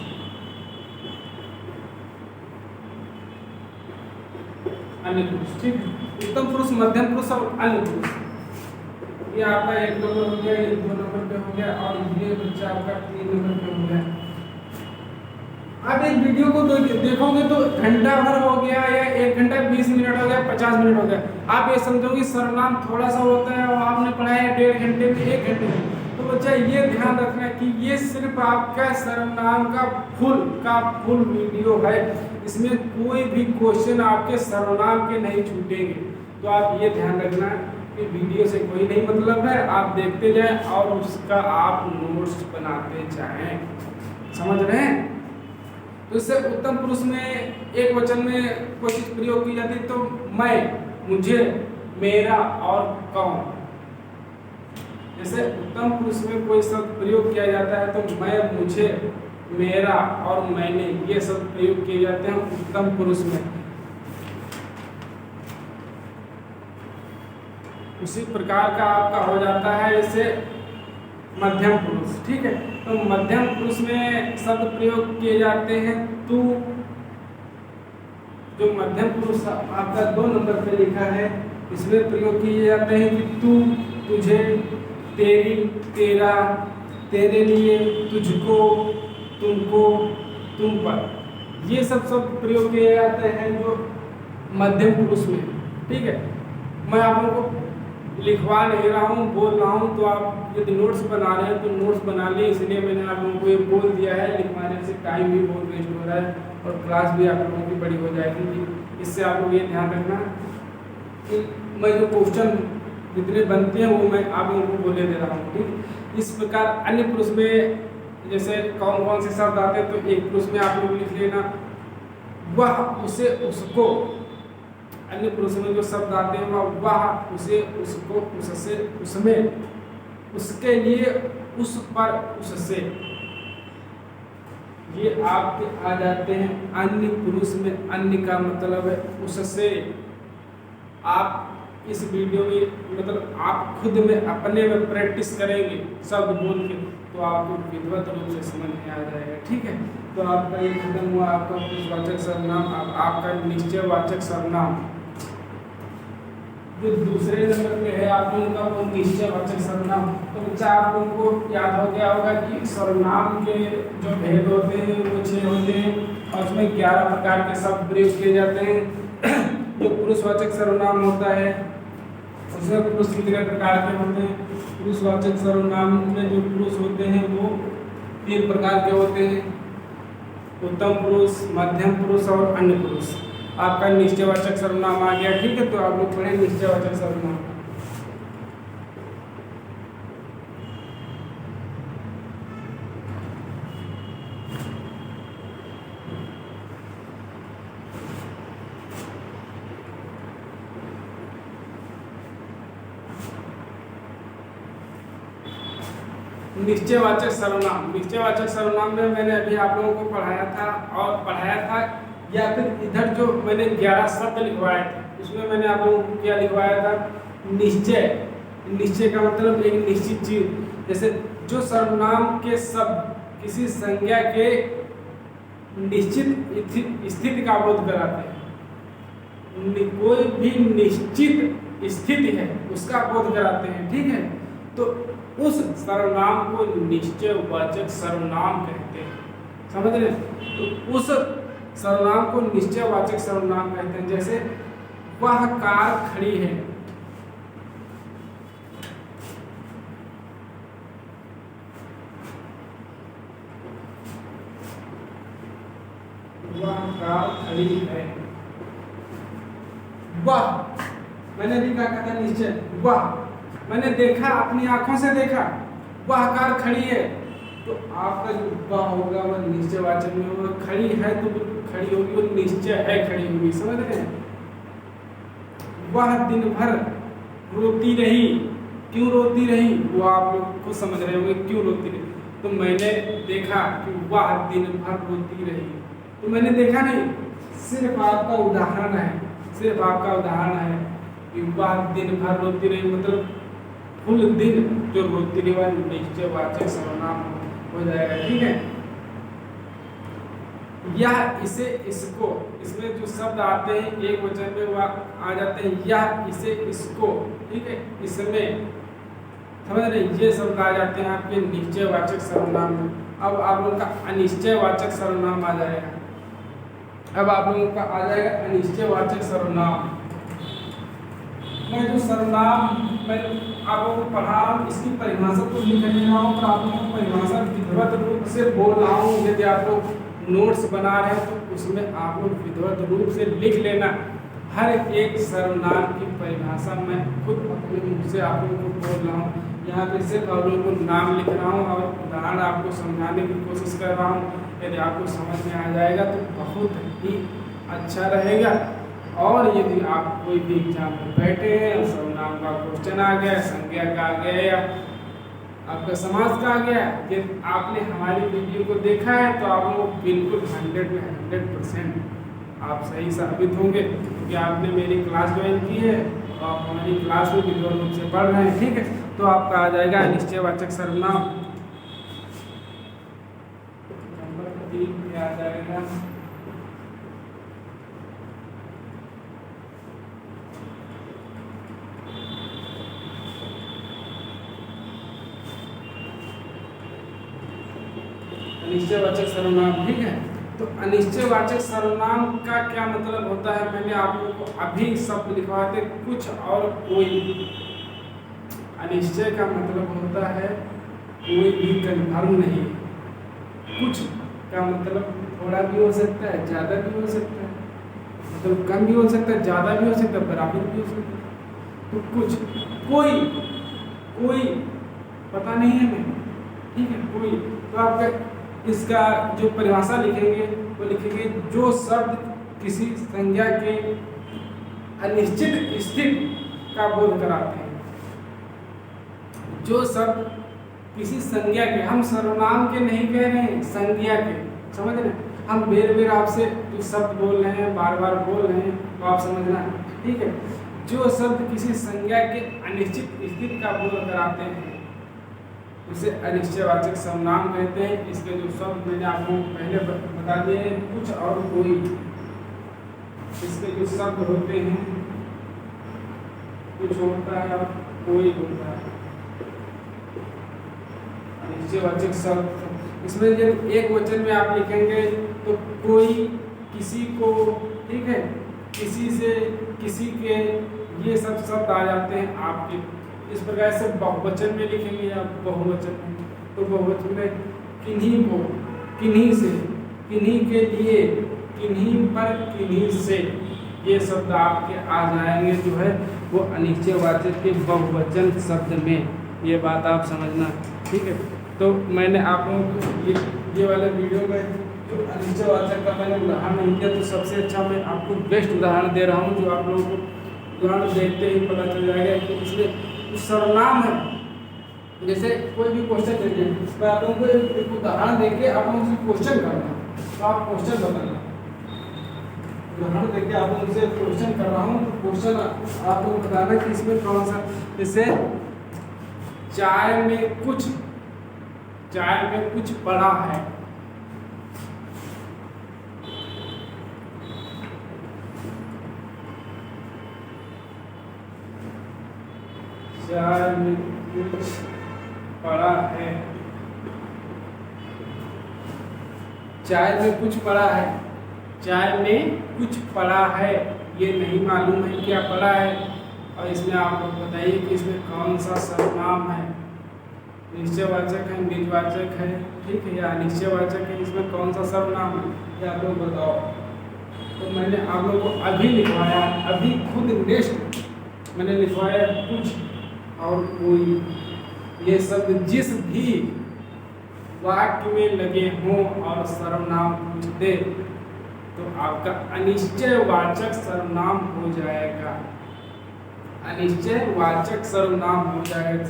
अन्य पुरुष, ठीक है। उत्तम पुरुष, मध्यम पुरुष और अन्य पुरुष, ये आपका 1 नंबर हो गया, ये 2 नंबर पे हो गया और ये बच्चा आपका 3 नंबर पे हो गया। आप एक वीडियो को देखोगे तो घंटा भर हो गया या 1 घंटा 20 मिनट हो गया, 50 मिनट हो गया, आप ये समझोगे सर्वनाम थोड़ा सा होता है और आपने पढ़ा है 1.5 घंटे में, 1 घंटे में। तो बच्चा ये ध्यान रखना कि ये सिर्फ आपका सर्वनाम का फुल वीडियो है, इसमें कोई भी क्वेश्चन आपके सर्वनाम के नहीं छूटेंगे। तो आप ये ध्यान रखना कि वीडियो से कोई नहीं मतलब है, आप देखते जाएं और उसका आप नोट्स बनाते जाएं, समझ रहे हैं। तो इससे उत्तम पुरुष में एक वचन में कोई चीज प्रयोग की जाती है तो मैं, मुझे, मेरा और कौन। जैसे उत्तम पुरुष में कोई शब्द प्रयोग किया जाता है तो मैं, मुझे, मेरा और मैंने, ये शब्द प्रयोग किए जाते हैं उत्तम पुरुष में। उसी प्रकार का आपका हो जाता है जैसे मध्यम पुरुष, ठीक है। तो मध्यम पुरुष में शब्द प्रयोग किए जाते हैं तू, जो मध्यम पुरुष आपका 2 नंबर पे लिखा है, इसमें प्रयोग किए जाते हैं कि तू, तुझे, तेरी, तेरा, तेरे लिए, तुझको, तुमको, तुम पर, ये सब शब्द प्रयोग किए जाते हैं जो मध्यम पुरुष में, ठीक है। मैं आप लोगों को लिखवा नहीं रहा हूँ, बोल रहा हूँ, तो आप यदि नोट्स बना रहे हैं तो नोट्स बना लिए, इसलिए मैंने आप लोगों को ये बोल दिया है। लिखवाने से टाइम भी बहुत वेस्ट हो रहा है और क्लास भी आप लोगों की बड़ी हो जाएगी। इससे आप लोग ये ध्यान रखना कि मैं जो क्वेश्चन जितने बनते हैं वो मैं आप लोगों को बोले दे रहा हूँ, ठीक। इस प्रकार अन्य पुरुष में जैसे कौन कौन से शब्द आते हैं तो एक पुरुष में आप लोग लिख लेना वह, उसे, उसको। अन्य पुरुष में जो शब्द आते हैं वह, उसे, उसको, उससे, उसमें, उसके लिए, उस पर, उससे, ये आपके आ जाते हैं अन्य पुरुष में। अन्य का मतलब है उससे। आप इस वीडियो में मतलब आप खुद में अपने में प्रैक्टिस करेंगे शब्द बोल के तो आपको विधिवत रूप से समझ में आ जाएगा, ठीक है। तो आपका ये खत्म हुआ आपका पुरुषवाचक सर्वनाम। अब आपका निश्चयवाचक सर्वनाम जो दूसरे नंबर पे है आप लोगों का वो निश्चयवाचक सर्वनाम। तो बच्चा आप लोगों को याद हो गया होगा कि सर्वनाम के जो भेद होते हैं वो 6 होते हैं और उसमें 11 प्रकार के शब्द प्रयोग किए जाते हैं। जो पुरुषवाचक सर्वनाम होता है उसमें पुरुष कितने प्रकार के होते हैं। पुरुषवाचक सर्वनाम में जो पुरुष होते हैं वो 3 प्रकार के होते हैं, उत्तम पुरुष, मध्यम पुरुष और अन्य पुरुष। आपका निश्चयवाचक सर्वनाम आ गया, ठीक है। तो आप लोग पढ़ें निश्चयवाचक सर्वनाम। निश्चयवाचक सर्वनाम, निश्चयवाचक सर्वनाम में मैंने अभी आप लोगों को पढ़ाया था या फिर इधर जो मैंने 11 शब्द लिखवाए थे उसमें मैंने आप लोगों को क्या लिखवाया था, निश्चय। निश्चय का मतलब एक निश्चित चीज। जैसे जो सर्वनाम के शब्द किसी संज्ञा के निश्चित स्थिति का बोध कराते हैं, कोई भी निश्चित स्थिति है उसका बोध कराते हैं, ठीक है। तो उस सर्वनाम को निश्चयवाचक सर्वनाम कहते हैं, समझ रहे। तो उस सर्वनाम को निश्चयवाचक सर्वनाम कहते हैं। जैसे वह कार खड़ी है, वह कार खड़ी है। वह मैंने भी कहा था निश्चय, वह मैंने देखा, अपनी आंखों से देखा वह कार खड़ी है। तो आपका जो वह होगा वह निश्चयवाचक में होगा। खड़ी है तो खड़ी होगी, वो निश्चय है खड़ी होगी, समझ रहे हैं। वह दिन भर रोती रही, क्यों रोती रही वो आप लोग को समझ रहे होंगे क्यों रोती रही। तो मैंने देखा कि वह दिन भर रोती रही, तो मैंने देखा नहीं, सिर्फ आपका उदाहरण है, सिर्फ आपका उदाहरण है कि वह दिन भर रोती रही, मतलब फुल दिन जो रोती रही वह निश्चयवाचक सर्वनाम हो जाएगा, ठीक है। यह, इसे, इसको, इसमें जो शब्द आते हैं एक वचन में वह आ जाते हैं यह, इसे, इसको, ठीक है, इसमें, समझ रहे, ये शब्द आ जाते हैं आपके निश्चयवाचक सर्वनाम में। अब आप लोगों का अनिश्चयवाचक सर्वनाम आ जाएगा। अब आप लोगों का आ जाएगा अनिश्चयवाचक सर्वनाम। मैं जो सर्वनाम मैं आप लोगों को पढ़ा रहा हूँ इसकी परिभाषा तो लिख नहीं रहा हूँ, पर आप लोगों को परिभाषा विधिवत रूप से बोल रहा हूँ। यदि आप लोग नोट्स बना रहे हैं तो उसमें आप लोग विधिवत रूप से लिख लेना। हर एक सर्वनाम की परिभाषा मैं खुद अपने मुँह से आप लोगों को बोल रहा हूँ। यहाँ पे सिर्फ आप लोगों को नाम लिख रहा हूँ और उदाहरण आपको समझाने की कोशिश कर रहा हूँ। यदि आपको समझ में आ जाएगा तो बहुत ही अच्छा रहेगा। और यदि आप कोई भी एग्जाम में बैठे हैं और सर्वनाम का क्वेश्चन आ गया, संज्ञा का आ गया या आपका समास का आ गया, यदि आपने हमारी वीडियो को देखा है तो आप लोग बिल्कुल 100 में 100% आप सही साबित होंगे, क्योंकि आपने मेरी क्लास ज्वाइन की है और आप हमारी क्लास में विधिवत रूप से पढ़ रहे हैं। ठीक है, तो आपका आ जाएगा अनिश्चयवाचक सर्वनाम। नंबर 3 पे आ जाएगा अनिश्चयवाचक सर्वनाम। ठीक है, तो अनिश्चयवाचक सर्वनाम का क्या मतलब होता है, मैंने आप लोगों को अभी शब्द लिखवाते कुछ और कोई। अनिश्चय का मतलब होता है कोई भी कन्फर्म नहीं। कुछ का मतलब थोड़ा भी हो सकता है, ज़्यादा भी हो सकता है, मतलब कम भी हो सकता है, ज़्यादा भी हो सकता है, बराबर भी हो सकता है। तो कुछ, कोई पता नहीं है हमें। ठीक है, कोई, तो आपका इसका जो परिभाषा लिखेंगे वो लिखेंगे जो शब्द किसी संज्ञा के अनिश्चित स्थिति का बोध कराते हैं। जो शब्द किसी संज्ञा के, हम सर्वनाम के नहीं कह रहे हैं, संज्ञा के, समझ रहे हैं। हम बेर आपसे जो शब्द बोल रहे हैं, बार बार बोल रहे हैं, तो आप समझना। ठीक है, जो शब्द किसी संज्ञा के अनिश्चित स्थिति का बोध कराते हैं उसे अनिश्चयवाचक सर्वनाम कहते हैं। इसके जो शब्द मैंने आपको पहले बता दिए हैं, कुछ और कोई, इसके जो शब्द होते हैं कुछ होता है और कोई होता है। अनिश्चयवाचक शब्द इसमें जब एक वचन में आप लिखेंगे तो कोई, किसी को, ठीक है, किसी से, किसी के, ये सब शब्द आ जाते हैं आपके। इस प्रकार से बहुवचन में लिखेंगे या बहुवचन में, तो बहुवचन में किन्हीं को, किन्हीं से, किन्हीं के लिए, किन्हीं पर, किन्हीं से, ये शब्द आपके आ जाएंगे जो है वो अनिश्चयवाचक के बहुवचन शब्द में। ये बात आप समझना। ठीक है, तो मैंने आप लोगों को ये वाले वीडियो में जो अनिश्चयवाचक का मैंने उदाहरण नहीं दिया, तो सबसे अच्छा मैं आपको बेस्ट उदाहरण दे रहा हूँ, जो आप लोगों को उदाहरण देखते ही पता चल जाएगा कि इसमें सर्वनाम है। जैसे कोई भी क्वेश्चन देंगे, मैं आप लोगों को एक उदाहरण देके आप लोगों से क्वेश्चन करना, तो आप क्वेश्चन बताना। उदाहरण देके आप लोगों से क्वेश्चन कर रहा हूँ, तो क्वेश्चन आप लोग बताना कि इसमें कौन सा, जैसे चाय में कुछ पड़ा है। चाय में कुछ पड़ा है। चाय में कुछ पड़ा है, चाय में कुछ पड़ा है, ये नहीं मालूम है क्या पड़ा है। और इसमें आप लोग बताइए कि इसमें कौन सा सर्वनाम है, निश्चयवाचक है, निजवाचक है, ठीक है, या अनिश्चयवाचक है, इसमें कौन सा सर्वनाम है, ये आप लोग बताओ। तो मैंने आप लोगों को अभी लिखवाया, अभी खुद नेक्स्ट मैंने लिखवाया कुछ और कोई। ये शब्द जिस भी वाक्य में लगे हों और सर्वनाम पूछ दे तो आपका अनिश्चयवाचक सर्वनाम हो जाएगा। अनिश्चयवाचक सर्वनाम हो जाएगा।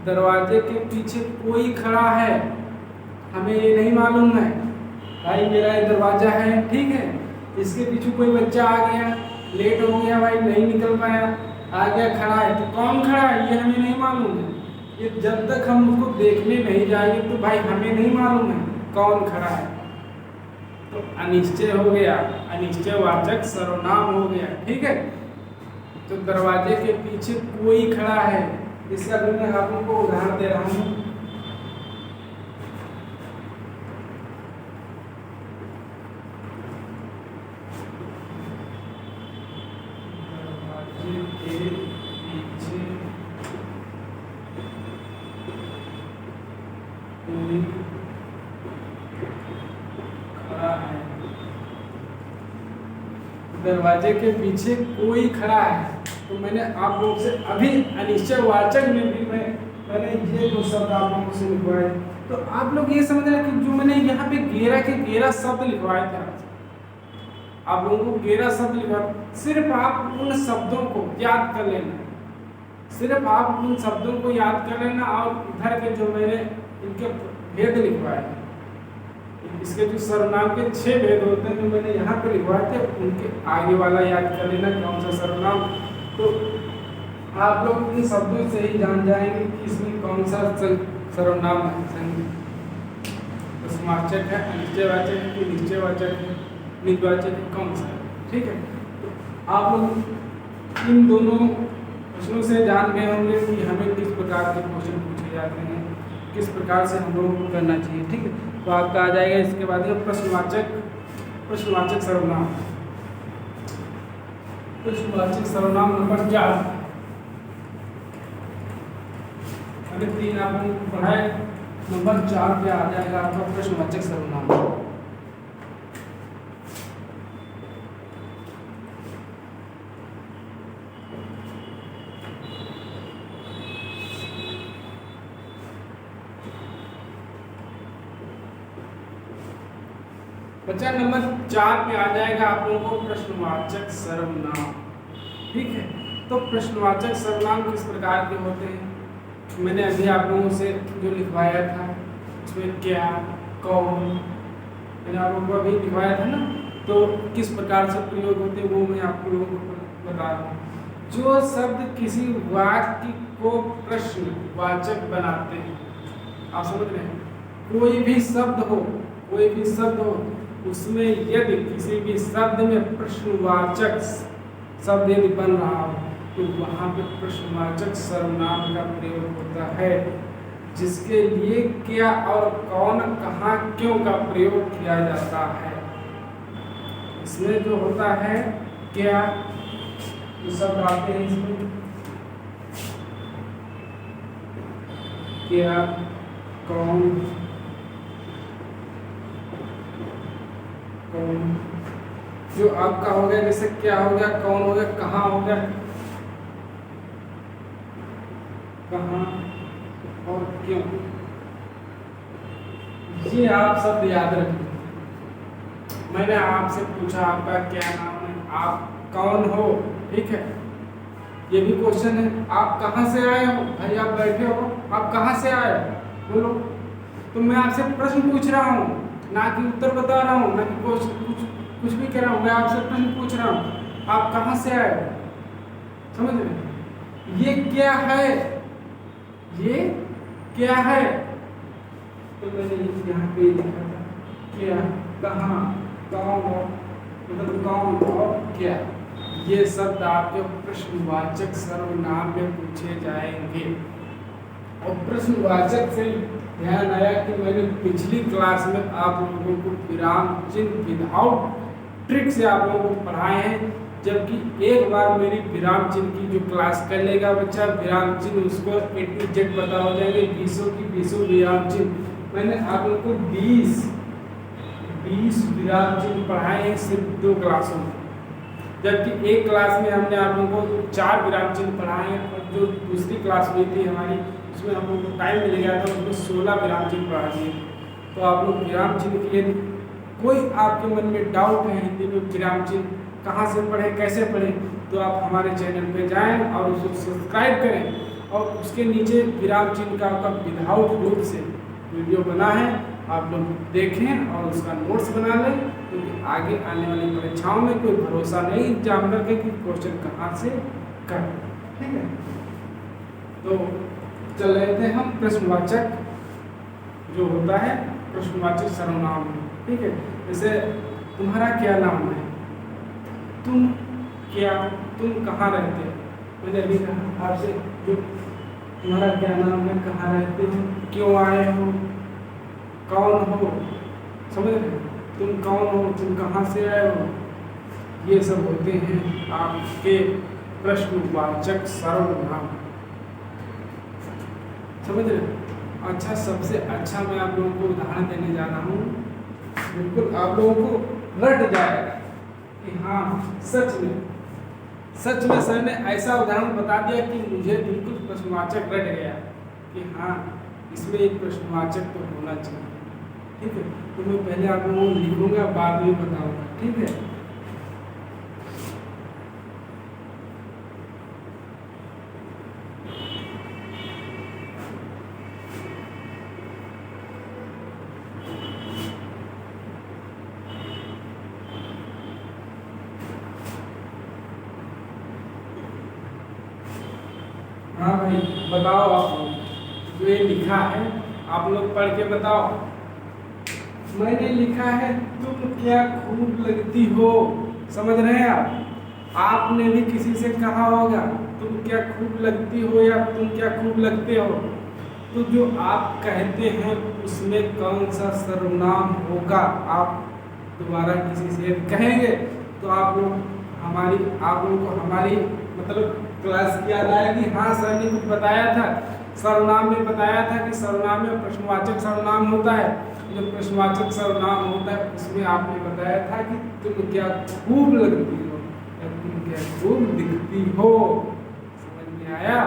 दरवाजे के पीछे कोई खड़ा है, हमें ये नहीं मालूम है भाई मेरा ये दरवाजा है, ठीक है, इसके पीछे कोई बच्चा आ गया, लेट हो गया भाई, नहीं निकल पाया, आ गया खड़ा है, तो कौन खड़ा है ये हमें नहीं मालूम है। ये जब तक हम उसको देखने नहीं जाएंगे तो भाई हमें नहीं मालूम है कौन खड़ा है। तो अनिश्चय हो गया, अनिश्चयवाचक सर्वनाम हो गया। ठीक है, तो दरवाजे के पीछे कोई खड़ा है, इसका भी मैं आप लोगों को उदाहरण दे रहा हूँ। दरवाजे के पीछे कोई खड़ा है, दरवाजे के पीछे कोई खड़ा है। तो मैंने आप लोगों से अभी अनिश्चयवाचक में भी मैंने ये दो शब्द आप लोगों से लिखवाए। तो आप लोग ये समझ रहे हैं कि जो मैंने यहाँ पे गेरा के गेरा शब्द लिखवाए थे, आप लोगों को गेरा शब्द लिखवाए, सिर्फ आप उन शब्दों को याद कर लेना, सिर्फ आप उन शब्दों को याद कर लेना। और इधर के जो मैंने इनके भेद लिखवाए, इसके जो सर्वनाम के 6 भेद होते हैं जो मैंने यहाँ पे लिखवाए थे, उनके आगे वाला याद कर लेना कौन सा सर्वनाम। तो आप लोग इन शब्दों से ही जान जाएंगे कि इसमें कौन सा सर्वनाम है, समाचक है, अनिश्चयवाचक है कि निश्चयवाचक है, निजवाचक है, कौन सा है। ठीक है, तो आप लोग इन दोनों प्रश्नों से जान गए होंगे कि हमें किस प्रकार के क्वेश्चन पूछे जाते हैं, किस प्रकार से हम लोगों को करना चाहिए। ठीक है, तो आपका आ जाएगा इसके बाद प्रश्नवाचक सर्वनाम। प्रश्नवाचक सर्वनाम नंबर 4, अभी 3 आप लोगों को पढ़ाए, नंबर 4 पे आ जाएगा आपका प्रश्नवाचक सर्वनाम। बच्चा नंबर 4 पे आ जाएगा आप लोगों को प्रश्नवाचक सर्वनाम। ठीक है, तो प्रश्नवाचक सर्वनाम किस प्रकार के होते हैं, मैंने अभी आप लोगों से जो लिखवाया था उसमें क्या, कौन, मैंने आप लोगों को अभी लिखवाया था ना, तो किस प्रकार से प्रयोग होते हैं वो मैं आप लोगों को बता रहा हूँ। जो शब्द किसी वाक्य को प्रश्नवाचक बनाते हैं, आप समझ रहे हैं, कोई भी शब्द हो उसमें यदि किसी भी शब्द में प्रश्नवाचक शब्द यदि बन रहा हो तो वहाँ पे प्रश्नवाचक सर्वनाम का प्रयोग होता है, जिसके लिए क्या और कौन, कहाँ, क्यों का प्रयोग किया जाता है। इसमें जो होता है क्या, जो शब्द आते हैं इसमें क्या, कौन, जो आपका हो गया, जैसे क्या हो गया, कौन हो गया, कहाँ हो गया, कहाँ और क्यों, ये आप सब याद रखिए। मैंने आपसे पूछा आपका क्या नाम है, आप कौन हो, ठीक है, ये भी क्वेश्चन है। आप कहाँ से आए हो, भाई आप बैठे हो, आप कहाँ से आए हो बोलो, तो मैं आपसे प्रश्न पूछ रहा हूँ, ना कि उत्तर बता रहा हूँ, ना कि कुछ भी कह रहा हूँ, मैं आपसे प्रश्न पूछ रहा हूँ, आप कहाँ से आए हो, समझ रहे। ये क्या है, ये क्या है, तो मैंने यहाँ पे लिखा था क्या, कहाँ, कौन, मतलब कौन और क्या, ये शब्द आपके प्रश्नवाचक सर्वनाम में पूछे जाएंगे। और प्रश्नवाचक से ध्यान आया कि मैंने पिछली क्लास में आप लोगों को विराम चिन्ह विदाउट ट्रिक से आप लोगों को पढ़ाए हैं, जबकि एक बार मेरी विराम चिन्ह की जो क्लास कर लेगा बच्चा, विराम चिन्ह उसको A to Z पता हो जाएंगे, 20 की 20 विराम चिन्ह। मैंने आप लोगों को 20 विराम चिन्ह पढ़ाए हैं सिर्फ 2 क्लासों में, जबकि एक क्लास में हमने आप लोगों को 4 विराम चिन्ह पढ़ाए हैं, और जो दूसरी क्लास हुई थी हमारी उसमें हम लोग को टाइम मिल गया था, उसमें 16 विराम चिन्ह पढ़ा दिए। तो आप लोग विराम चिन्ह के लिए कोई आपके मन में डाउट है हिंदी में विराम चिन्ह कहाँ से पढ़ें, कैसे पढ़ें, तो आप हमारे चैनल पे जाएं और उसको सब्सक्राइब करें, और उसके नीचे विराम चिन्ह का आपका विदाउट रूप से वीडियो बना है, आप लोग देखें और उसका नोट्स बना लें, क्योंकि आगे आने वाली परीक्षाओं में कोई भरोसा नहीं एग्जामिनर के कि क्वेश्चन कहाँ से कर, ठीक है। तो चल रहे थे हम प्रश्नवाचक जो होता है प्रश्नवाचक सर्वनाम में। ठीक है। जैसे तुम्हारा क्या नाम है, तुम क्या, तुम कहाँ रहते हो, मैंने अभी कहा आपसे जो तुम्हारा क्या नाम है, कहाँ रहते हो, क्यों आए हो, कौन हो, समझ रहे हो, तुम कौन हो, तुम कहाँ से आए हो, ये सब होते हैं आपके प्रश्नवाचक सर्वनाम। समझ रहे हो। अच्छा, सबसे अच्छा मैं आप लोगों को उदाहरण देने जा रहा हूँ, बिल्कुल आप लोगों को रट जाएगा कि हाँ सच में सर ने ऐसा उदाहरण बता दिया कि मुझे बिल्कुल प्रश्नवाचक रट गया कि हाँ इसमें एक प्रश्नवाचक तो होना चाहिए। ठीक है, तो मैं पहले आप लोगों को लिखूंगा, बाद में बताऊंगा। ठीक है, हाँ भाई बताओ, आप लोग जो ये लिखा है आप लोग पढ़ के बताओ। मैंने लिखा है तुम क्या खूब लगती हो, समझ रहे हैं आप। आपने भी किसी से कहा होगा तुम क्या खूब लगती हो या तुम क्या खूब लगते हो, तो जो आप कहते हैं उसमें कौन सा सर्वनाम होगा। आप दोबारा किसी से कहेंगे तो आप लोगों को हमारी मतलब क्लास की याद आएगी। हाँ सर ने कुछ बताया था, सर्वनाम में बताया था कि सर्वनाम में प्रश्नवाचक सर्वनाम होता है। जो प्रश्नवाचक सर्वनाम होता है उसमें आपने बताया था कि तुम क्या खूब लगती हो या तुम क्या खूब दिखती हो। समझ में आया।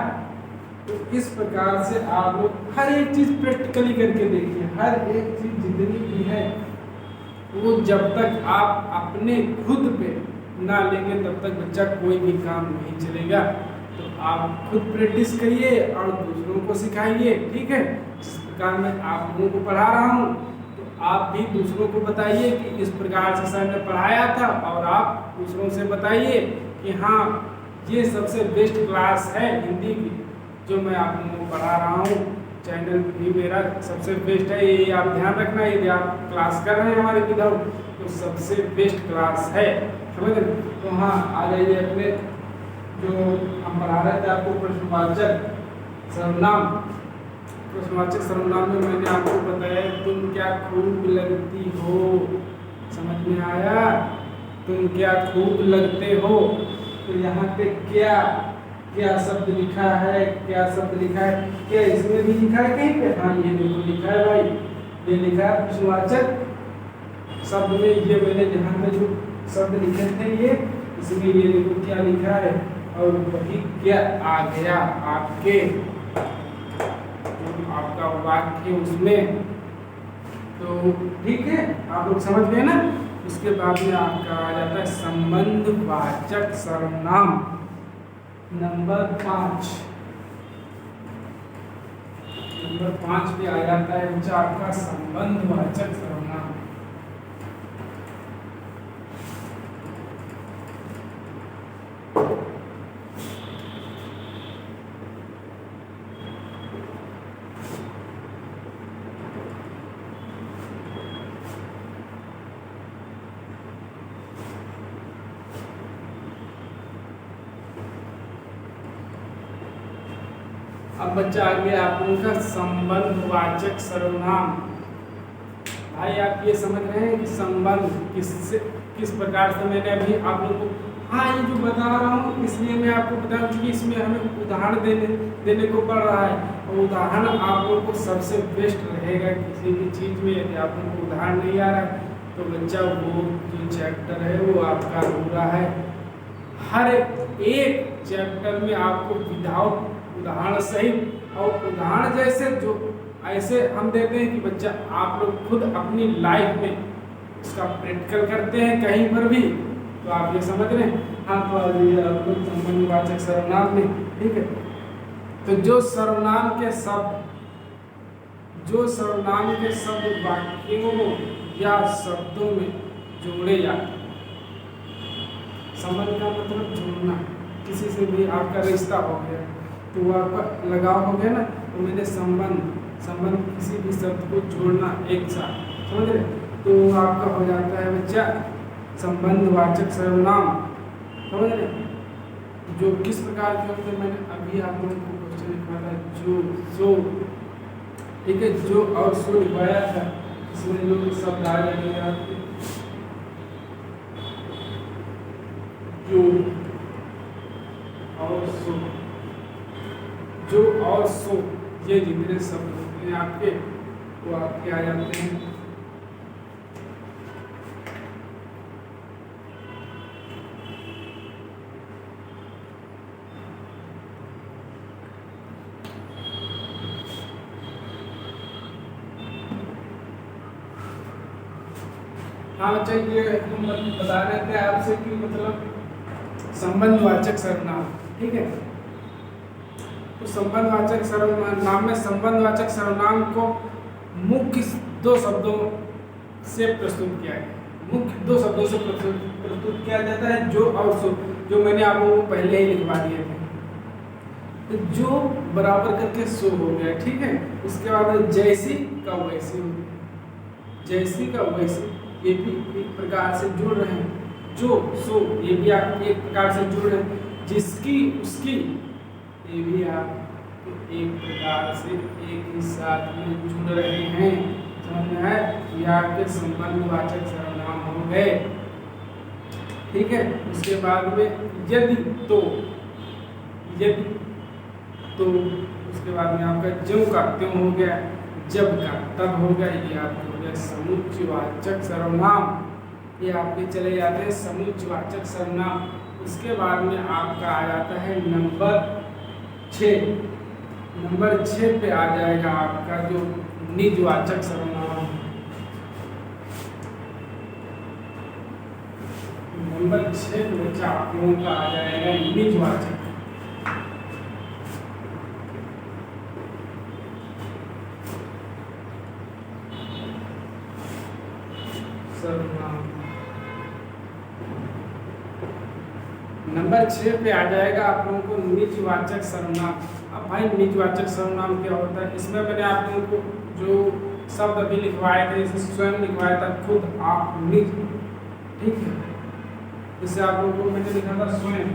तो इस प्रकार से आप लोग हर एक चीज प्रैक्टिकली करके देखिए। हर एक चीज जितनी भी है वो जब तक आप अपने खुद पे ना लेंगे तब तक बच्चा कोई भी काम नहीं चलेगा। तो आप खुद प्रैक्टिस करिए और दूसरों को सिखाइए। ठीक है, जिस प्रकार मैं आप लोगों को पढ़ा रहा हूँ तो आप भी दूसरों को बताइए कि इस प्रकार से सर ने पढ़ाया था, और आप दूसरों से बताइए कि हाँ ये सबसे बेस्ट क्लास है हिंदी की जो मैं आप लोगों को पढ़ा रहा हूँ। चैनल भी मेरा सबसे बेस्ट है, ये आप ध्यान रखना। यदि आप क्लास कर रहे हैं हमारे विदाउट तो सबसे बेस्ट क्लास है, समझ रहे। तो हाँ आ जाइए अपने जो हम पढ़ा रहे थे आपको प्रश्नवाचक सर्वनाम। प्रश्नवाचक सर्वनाम में मैंने आपको बताया तुम क्या खूब लगती हो, समझ में आया। तुम क्या खूब लगते हो, तो यहाँ पे क्या शब्द लिखा है, क्या शब्द लिखा है, क्या इसमें भी लिखा है कहीं पे। हाँ ये देखो लिखा है भाई, ये लिखा है प्रश्नवाचक शब्द में। ये मैंने जहाँ पे जो शब्द लिखे थे ये, इसमें ये देखो क्या लिखा है, और वही क्या आ गया आपके जो आपका वाक्य उसमें। तो ठीक है, आप लोग समझ गए ना। उसके बाद में आपका आ जाता है संबंधवाचक सर्वनाम नंबर 5। नंबर 5 पे आ जाता है बच्चा आपका संबंधवाचक सर्वनाम। अब बच्चा आ गया आप लोगों का संबंधवाचक सर्वनाम। भाई आप ये समझ रहे हैं कि संबंध किस प्रकार से मैंने अभी आप लोगों को हाँ ये जो बता रहा हूँ इसलिए मैं आपको बता रहा हूँ कि इसमें हमें उदाहरण देने को पड़ रहा है। और उदाहरण आप लोगों को सबसे बेस्ट रहेगा किसी भी चीज़ में। यदि आप लोगों को उदाहरण नहीं आ रहा है तो बच्चा वो जो चैप्टर है वो आपका अधूरा है। हर एक चैप्टर में आपको विदाउट उदाहरण सहित और उदाहरण जैसे जो ऐसे हम देते हैं कि बच्चा आप लोग खुद अपनी लाइफ में इसका प्रैक्टिकल करते हैं कहीं पर भी। तो आप ये समझ रहे हैं। हाँ तो आप लोग संबंधवाचक सर्वनाम में। ठीक है, तो जो सर्वनाम के शब्द वाक्यों या शब्दों में जोड़े जाते हैं। संबंध का मतलब जोड़ना, किसी से भी आपका रिश्ता हो गया तो वो आपका लगाव हो गया ना। तो मैंने संबंध किसी भी शब्द को जोड़ना एक साथ, समझ रहे। तो आपका हो जाता है बच्चा संबंधवाचक सर्वनाम। समझ रहे, जो किस प्रकार के होते हैं, मैंने अभी आप लोगों को क्वेश्चन लिखा था जो सो, ठीक है, जो और सो लिखवाया था, इसमें जो शब्द आ जाएंगे आपके जो और सो, जो और सो, ये जितने शब्द होते हैं आपके वो आपके आ जाते हैं हाँ बच्चा, ये हम बता रहे थे आपसे कि मतलब संबंधवाचक सर्वनाम, ठीक है। तो संबंधवाचक सर्वनाम में संबंधवाचक सर्वनाम को मुख्य दो शब्दों से प्रस्तुत किया गया। मुख्य दो शब्दों से प्रस्तुत किया जाता है, जो और सो, जो मैंने आप लोगों को पहले ही लिखवा दिए थे। तो जो बराबर करके सो हो गया, ठीक है। उसके बाद जैसी का वैसी हो गया, जैसी का वैसी, ये भी एक प्रकार से जुड़ रहे हैं। जो सो, ये भी आप एक प्रकार से जुड़ रहे हैं। जिसकी उसकी, ये भी आप एक प्रकार से एक ही साथ में जुड़ रहे हैं। समझ में है, ये आपके संबंधवाचक सर्वनाम हो गए, ठीक है। उसके बाद में यदि तो, यदि तो, उसके बाद में आपका ज्यों का त्यों हो गया, जब का तब हो गया, ये आपके हो गया समुच्चयवाचक सर्वनाम। ये आपके चले जाते हैं समुच्चयवाचक सर्वनाम। उसके बाद में आपका आ जाता है नंबर 6। नंबर 6 पे आ जाएगा आपका जो निजवाचक सर्वनाम। नंबर 6 पे बच्चा आप लोगों का आ जाएगा निजवाचक सर्वनाम। नंबर 6 पे आ जाएगा आप लोगों को निजवाचक सर्वनाम। अब भाई निजवाचक सर्वनाम क्या होता है, इसमें मैंने आप लोगों को जो शब्द अभी लिखवाए थे, जैसे स्वयं लिखवाया था, खुद, आप, निज, ठीक है। जैसे आप लोगों को मैंने लिखा था स्वयं,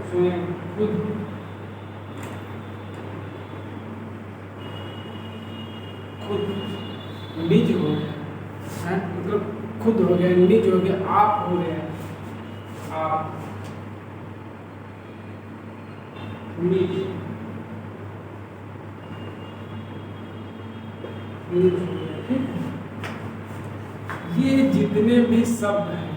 स्वयं, खुद, खुद, निज हो गया है, मतलब खुद हो गया, निज हो गया, आप हो गया, आप, निज, निज हो गया, ठीक है। ये जितने भी शब्द हैं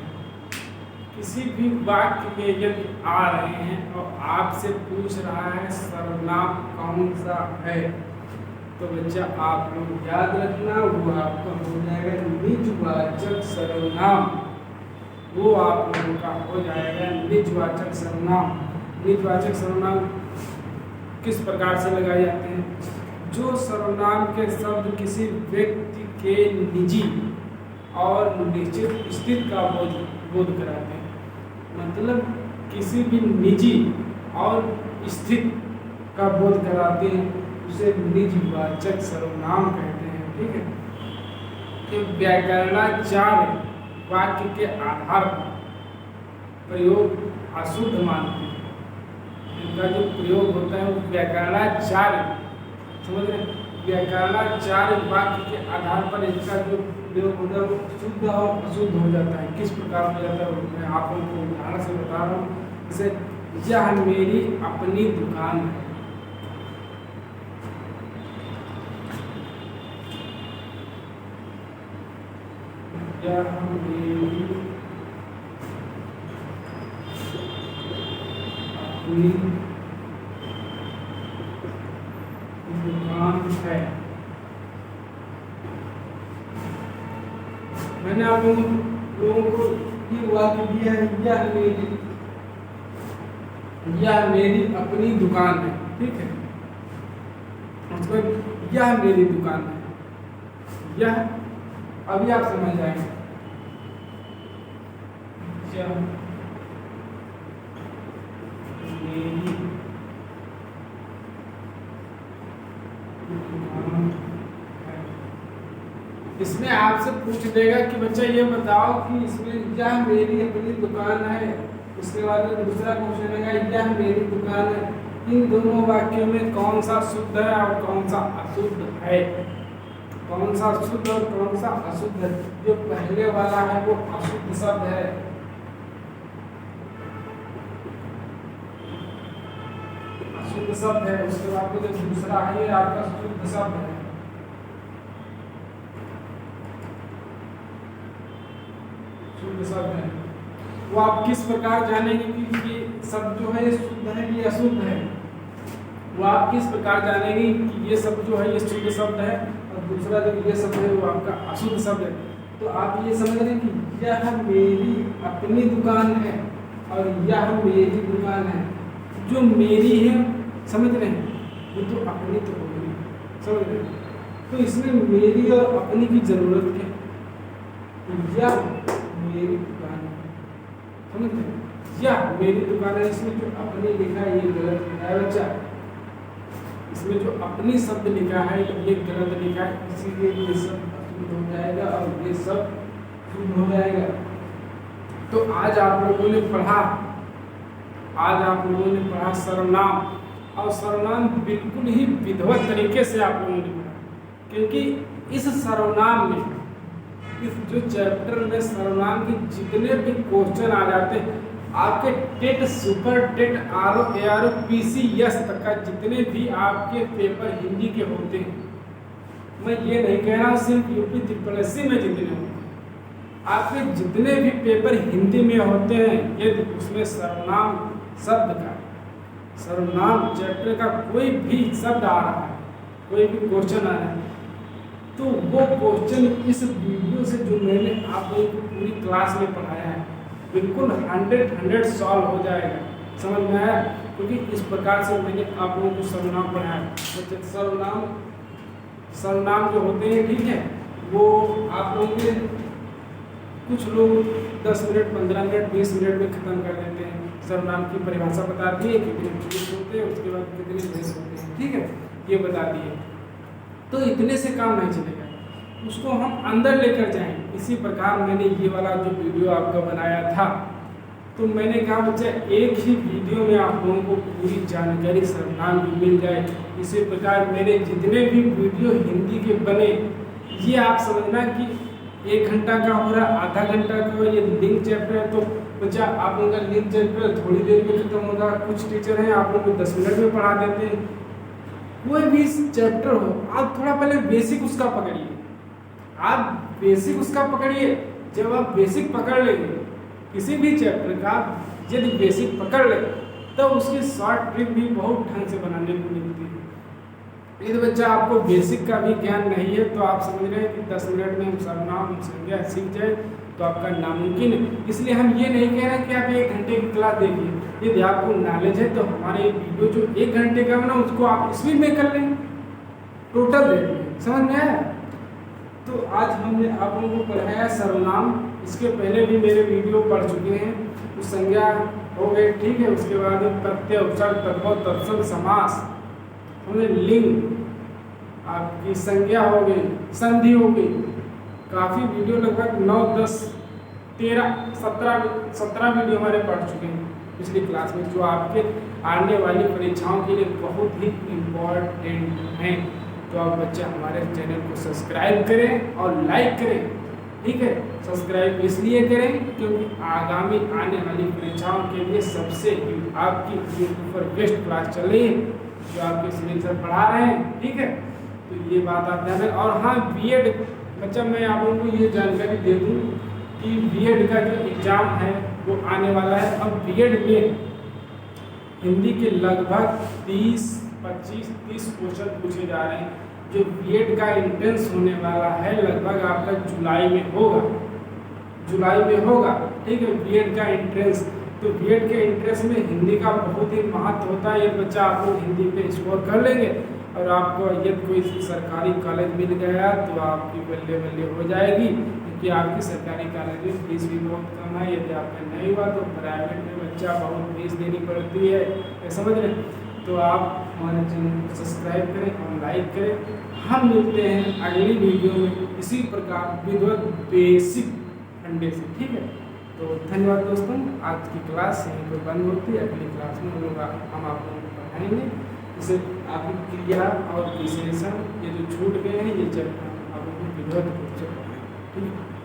किसी भी वाक्य में यदि आ रहे हैं और आपसे पूछ रहा है सर्वनाम कौन सा है, तो बच्चा आप लोग याद रखना, वो आपका हो जाएगा निजवाचक सर्वनाम। वो आप लोगों का हो जाएगा निजवाचक सर्वनाम। निजवाचक सर्वनाम किस प्रकार से लगाए जाते हैं, जो सर्वनाम के शब्द किसी व्यक्ति के निजी और निश्चित स्थिति का बोध कराते हैं। मतलब किसी भी निजी और स्थिति का बोध कराते हैं, उसे निजवाचक सर्वनाम कहते हैं, ठीक है। कि व्याकरणाचार्य वाक्य के आधार पर प्रयोग अशुद्ध मानते हैं। इनका जो प्रयोग होता है वो व्याकरणाचार्य, समझ रहे, व्याकरणाचार्य वाक्य के आधार पर इसका जो प्रयोग होता है वो शुद्ध और अशुद्ध हो जाता है। किस प्रकार हो जाता है मैं आप लोगों को उदाहरण से बता रहा हूँ। जैसे यह मेरी अपनी दुकान है, यह मेरी अपनी दुकान है। मैंने आप लोगों को ये वाक्य दिया है, यह मेरी अपनी दुकान है, ठीक है। उसको यह मेरी दुकान है, यह अभी आप समझ जाएंगे। यह मेरी इसमें आपसे पूछ देगा कि बच्चा ये बताओ कि इसमें यह मेरी अपनी दुकान है, उसके बाद में दूसरा क्वेश्चन रहेगा यह मेरी दुकान है। इन दोनों वाक्यों में कौन सा शुद्ध है और कौन सा अशुद्ध है, कौन सा शुद्ध और कौन सा अशुद्ध है। जो पहले वाला है वो अशुद्ध शब्द है, अशुद्ध शब्द है। उसके बाद में जो दूसरा है ये आपका शुद्ध शब्द है। शुद्ध शब्द है वो आप किस प्रकार जानेंगे कि ये शब्द जो है ये शुद्ध है कि अशुद्ध है। वो आप किस प्रकार जानेंगे कि ये शब्द जो है ये शुद्ध शब्द है और दूसरा जो ये शब्द है वो आपका अशुद्ध शब्द है। तो आप ये समझ रहे हैं कि यह मेरी अपनी दुकान है और यह मेरी दुकान है। जो मेरी है समझ रहे हैं, वो तो अपनी तो होगी, समझ रहे हैं। तो इसमें मेरी और अपनी की जरूरत है। यह मेरी दुकान है, समझ रहे हैं, यह मेरी दुकान है। इसमें जो अपनी लिखा है ये गलत लिखा है बच्चा, इसमें जो अपनी शब्द लिखा है ये गलत लिखा है, इसीलिए ये सब अशुद्ध हो जाएगा और ये सब शुद्ध हो जाएगा। तो आज आप लोगों ने पढ़ा, आज आप लोगों ने पढ़ा सर्वनाम, और सर्वनाम बिल्कुल ही विधिवत तरीके से आप लोगों ने पढ़ा, क्योंकि इस सर्वनाम में, इस जो चैप्टर में सर्वनाम के जितने भी क्वेश्चन आ जाते हैं आपके TET, super TET, RO, ARO, PCS तक का जितने भी आपके पेपर हिंदी के होते हैं, मैं ये नहीं कह रहा हूँ सिर्फ यूपी ट्रिपल में जितने होते हैं, आपके जितने भी पेपर हिंदी में होते हैं यदि उसमें सर्वनाम शब्द का, सर्वनाम चैप्टर का कोई भी शब्द आ रहा है, कोई भी क्वेश्चन आ रहा है, तो वो क्वेश्चन इस वीडियो से जो मैंने आप लोगों को पूरी क्लास में पढ़ाया है बिल्कुल 100 सॉल्व हो जाएगा। समझ में आया? क्योंकि इस प्रकार से मैंने आप लोगों को सर्वनाम पढ़ाया। तो सर्वनाम जो होते हैं, ठीक है, वो आप लोगों के कुछ लोग 10 मिनट, 15 मिनट, 20 मिनट में ख़त्म कर देते हैं। सर्वनाम की परिभाषा बता दी है, कितने पुरुष होते हैं, उसके बाद कितने भैंस होते हैं, ठीक है, ये बता दिए। तो इतने से काम नहीं चलेगा, उसको हम अंदर लेकर जाएंगे। इसी प्रकार मैंने ये वाला जो वीडियो आपका बनाया था, तो मैंने कहा बच्चा एक ही वीडियो में आप लोगों को पूरी जानकारी सर्वनाम की मिल जाए। इसी प्रकार मेरे जितने भी वीडियो हिंदी के बने, ये आप समझना कि 1 घंटा का हो रहा, आधा घंटा का हो, ये लिंक चैप्टर है तो बच्चा आप लोगों का लिंक चैप्टर थोड़ी देर में खत्म होगा। कुछ टीचर हैं आप लोग को 10 मिनट में पढ़ा देते हैं। कोई भी चैप्टर हो, आप थोड़ा पहले बेसिक उसका पकड़िए, आप बेसिक उसका पकड़िए। जब आप बेसिक पकड़ लेंगे किसी भी चैप्टर का, यदि बेसिक पकड़ ले तो उसकी शॉर्ट ट्रिक भी बहुत ढंग से बनाने को मिलती है। यदि बच्चा आपको बेसिक का भी ज्ञान नहीं है तो आप समझ रहे हैं कि 10 मिनट में हम सर्वनाम संज्ञा सीख जाए तो आपका नामुमकिन है। इसलिए हम ये नहीं कह रहे कि आप 1 घंटे की क्लास देखिए। यदि आपको नॉलेज है तो हमारे वीडियो जो 1 घंटे का है ना, उसको आप स्पीड में कर लें, टोटल देख लें। समझ में आया? तो आज हमने आप लोगों को पढ़ाया सर्वनाम। इसके पहले भी मेरे वीडियो पढ़ चुके हैं। तो संज्ञा हो गई, ठीक है, उसके बाद प्रत्यय, उपसर्ग, प्रत्यय, तत्सम, समास, हमने लिंग, आपकी संज्ञा हो गई, संधि हो गई। काफ़ी वीडियो लगभग 9, 10, 13, 17 वीडियो हमारे पढ़ चुके हैं पिछली क्लास में, जो आपके आने वाली परीक्षाओं के लिए बहुत ही इम्पोर्टेंट हैं। तो आप बच्चे हमारे चैनल को सब्सक्राइब करें और लाइक करें, ठीक है। सब्सक्राइब इसलिए करें क्योंकि आगामी आने वाली परीक्षाओं के लिए सबसे आपकी यूट्यूब पर बेस्ट क्लास चल रही है जो आपके सुनील सर पढ़ा रहे हैं, ठीक है। तो ये बात आप ध्यान रखें। और हाँ, बीएड बच्चा मैं आप लोगों को ये जानकारी दे दूँ कि बीएड का जो एग्ज़ाम है वो आने वाला है। अब बीएड में हिंदी के लगभग 25-30 क्वेश्चन पूछे जा रहे हैं। जो बीएड का एंट्रेंस होने वाला है लगभग आपका जुलाई में होगा, जुलाई में होगा, ठीक है, बीएड का एंट्रेंस। तो बीएड के एंट्रेंस में हिंदी का बहुत ही महत्व होता है। ये बच्चा आप लोग हिंदी पे स्कोर कर लेंगे और आपको यदि कोई सरकारी कॉलेज मिल गया तो आपकी बल्ले बल्ले हो जाएगी, क्योंकि आपकी सरकारी कॉलेज में फीस भी बहुत कम है। यदि आपका नहीं हुआ तो प्राइवेट में बच्चा बहुत फीस देनी पड़ती है, समझ रहे। तो आप हमारे चैनल को सब्सक्राइब करें और लाइक करें। हम मिलते हैं अगली वीडियो में इसी प्रकार विधिवत बेसिक फंडे से, ठीक है। तो धन्यवाद दोस्तों, आज की क्लास यहीं पर बंद होती है। अगली क्लास में हम आप लोगों को पढ़ाएंगे जैसे आपकी क्रिया और विशेषण, ये जो छूट गए हैं ये चैप्टर आप लोग विधिवत रूप से पढ़ाएंगे, ठीक है।